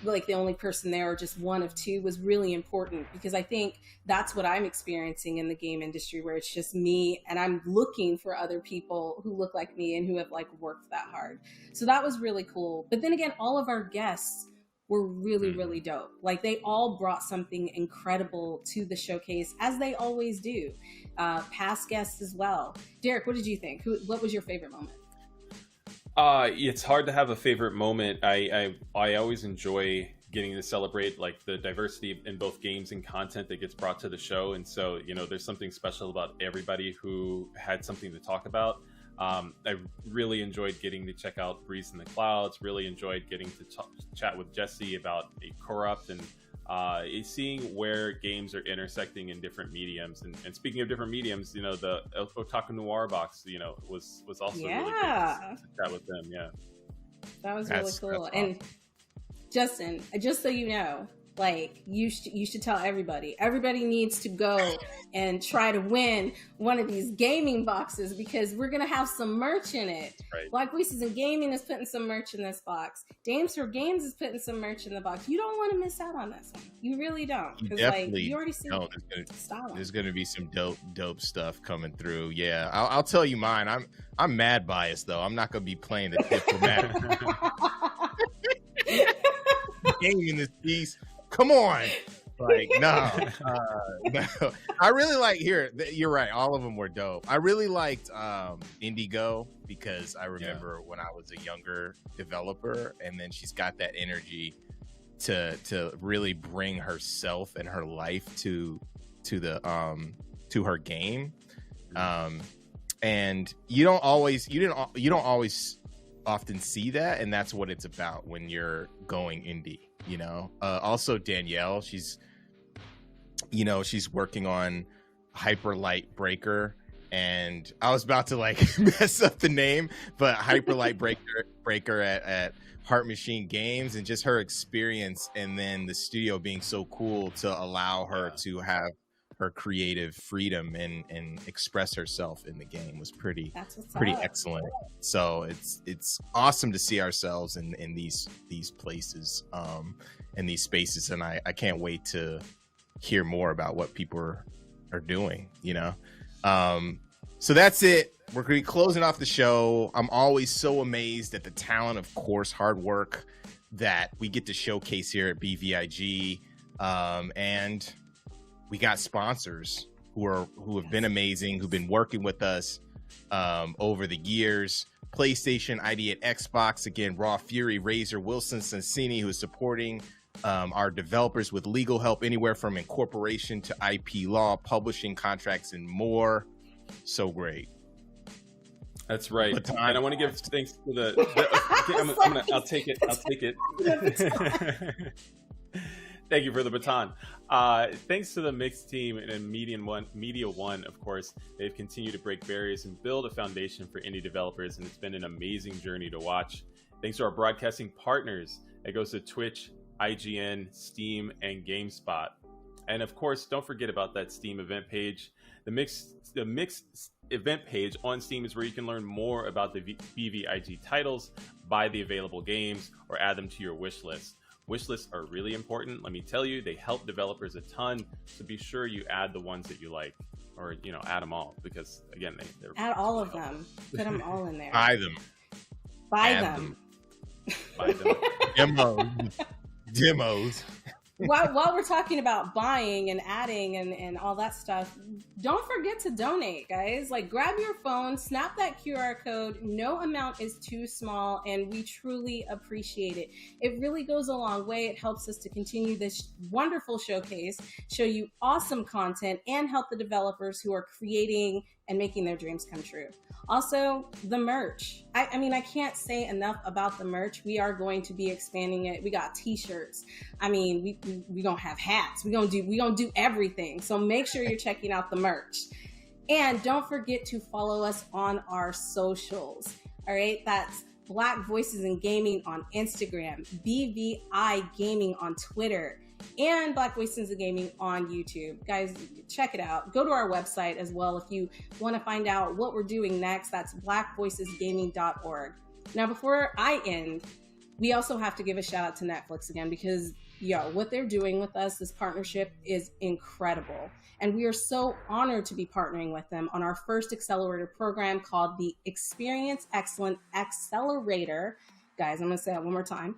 like the only person there or just one of 2 was really important, because I think that's what I'm experiencing in the game industry, where it's just me and I'm looking for other people who look like me and who have like worked that hard. So that was really cool. But then again, all of our guests were really, really dope. Like they all brought something incredible to the showcase, as they always do. Past guests as well. Derek, what did you think? What was your favorite moment? It's hard to have a favorite moment. I always enjoy getting to celebrate like the diversity in both games and content that gets brought to the show. And so, there's something special about everybody who had something to talk about. I really enjoyed getting to check out Breeze in the Clouds, really enjoyed getting to chat with Jesse about Corrupt, and seeing where games are intersecting in different mediums. And speaking of different mediums, the Otaku Noir box, was also really good to chat with them. Yeah. That was really cool. Awesome. And Justin, just so you know, like you should tell everybody. Everybody needs to go and try to win one of these gaming boxes, because we're gonna have some merch in it. Right. Black Voices in Gaming is putting some merch in this box. Dames for Games is putting some merch in the box. You don't want to miss out on this one. You really don't. You 'Cause, definitely you already see there's gonna be some dope stuff coming through. Yeah, I'll tell you mine. I'm mad biased though. I'm not gonna be playing the diplomatic game in this piece. Come on. Like, no. I really like you're right. All of them were dope. I really liked Indigo, because I remember when I was a younger developer, and then she's got that energy to really bring herself and her life to her game. And you don't always often see that, and that's what it's about when you're going indie. Also Danielle, she's working on Hyper Light Breaker, and I was about to mess up the name, but Hyper Light Breaker at Heart Machine Games, and just her experience, and then the studio being so cool to allow her to have her creative freedom and express herself in the game was pretty excellent. So it's awesome to see ourselves in these places, in these spaces, and I can't wait to hear more about what people are doing. So that's it. We're gonna be closing off the show. I'm always so amazed at the talent, of course, hard work that we get to showcase here at BVIG, and we got sponsors who have been amazing, who've been working with us over the years. PlayStation, ID at Xbox, again, Raw Fury, Razor, Wilson, Sensini, who is supporting our developers with legal help anywhere from incorporation to IP law, publishing contracts, and more. So great. That's right. And I want to give thanks to I'll take it. Thank you for the baton. Thanks to the Mixed team and Media One, of course. They've continued to break barriers and build a foundation for indie developers, and it's been an amazing journey to watch. Thanks to our broadcasting partners. It goes to Twitch, IGN, Steam, and GameSpot. And of course, don't forget about that Steam event page. The Mixed event page on Steam is where you can learn more about the BVIG titles, buy the available games, or add them to your wish list. Wish lists are really important. Let me tell you, they help developers a ton. So be sure you add the ones that you like, or add them all, because again, they're add all of them. Put them all in there. Buy them. Buy them. Buy them. Demos. While we're talking about buying and adding and all that stuff, don't forget to donate, guys. Grab your phone, snap that QR code. No amount is too small, and we truly appreciate it. It really goes a long way. It helps us to continue this wonderful showcase, show you awesome content, and help the developers who are creating and making their dreams come true. Also, the merch. I mean, I can't say enough about the merch. We are going to be expanding it. We got t-shirts. I mean, we gonna have hats. We gonna do everything. So make sure you're checking out the merch. And don't forget to follow us on our socials. All right, that's Black Voices in Gaming on Instagram, BVI Gaming on Twitter, and Black Voices in Gaming on YouTube. Guys, check it out. Go to our website as well if you want to find out what we're doing next. That's blackvoicesgaming.org. Now, before I end, we also have to give a shout out to Netflix again, because what they're doing with us, this partnership is incredible. And we are so honored to be partnering with them on our first accelerator program called the Experience Excellence Accelerator. Guys, I'm going to say that one more time.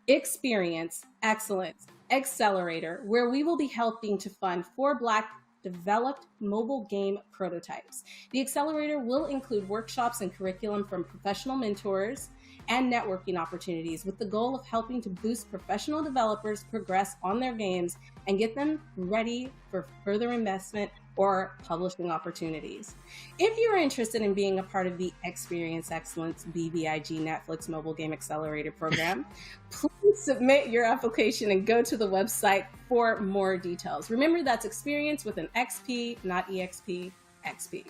Experience Excellence Accelerator, where we will be helping to fund 4 Black developed mobile game prototypes. The accelerator will include workshops and curriculum from professional mentors, and networking opportunities with the goal of helping to boost professional developers progress on their games and get them ready for further investment or publishing opportunities. If you're interested in being a part of the Experience Excellence BVIG Netflix Mobile Game Accelerator program, please submit your application and go to the website for more details. Remember, that's experience with an XP, not EXP, XP.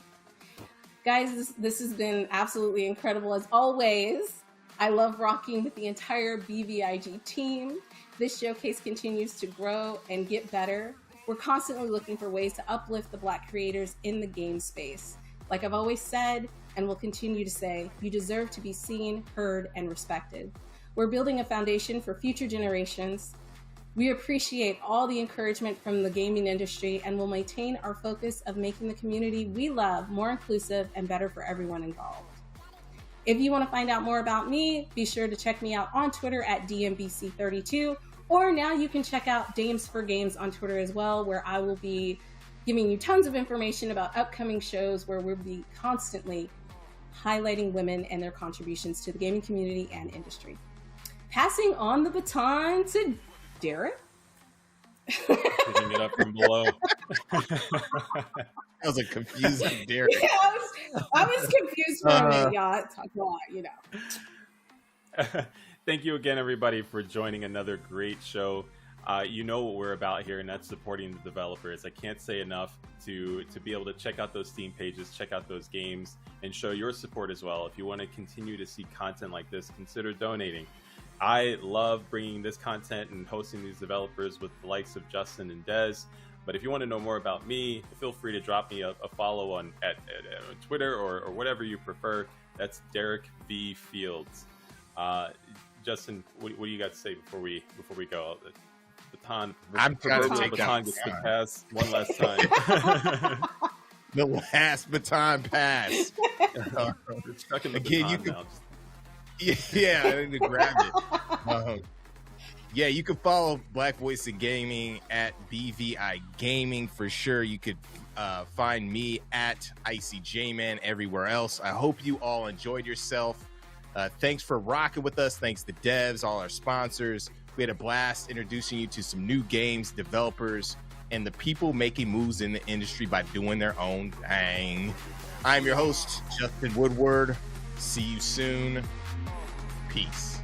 Guys, this has been absolutely incredible as always. I love rocking with the entire BVIG team. This showcase continues to grow and get better. We're constantly looking for ways to uplift the Black creators in the game space. Like I've always said, and will continue to say, you deserve to be seen, heard, and respected. We're building a foundation for future generations. We appreciate all the encouragement from the gaming industry and will maintain our focus of making the community we love more inclusive and better for everyone involved. If you want to find out more about me, be sure to check me out on Twitter at DMBC32, or now you can check out Dames for Games on Twitter as well, where I will be giving you tons of information about upcoming shows where we'll be constantly highlighting women and their contributions to the gaming community and industry. Passing on the baton to Derek. Picking it up from below. That was a confusing Derek. Yeah, I was confused for a minute, y'all. It's like, well, you know. Thank you again, everybody, for joining another great show. You know what we're about here, and that's supporting the developers. I can't say enough to be able to check out those Steam pages, check out those games, and show your support as well. If you want to continue to see content like this, consider donating. I love bringing this content and hosting these developers with the likes of Justin and Dez. But if you want to know more about me, feel free to drop me a follow on at Twitter or whatever you prefer. That's Derek V. Fields. Justin, what do you got to say before we go? The baton. I'm trying to take baton gets to pass one last time. The last baton pass. Again, you can. Now. Yeah, I need to grab it. Yeah, you can follow Black Voice in Gaming at BVI Gaming for sure. You could find me at IcyJman everywhere else. I hope you all enjoyed yourself. Thanks for rocking with us. Thanks to devs, all our sponsors. We had a blast introducing you to some new games, developers, and the people making moves in the industry by doing their own thing. I'm your host, Justin Woodward. See you soon. Peace.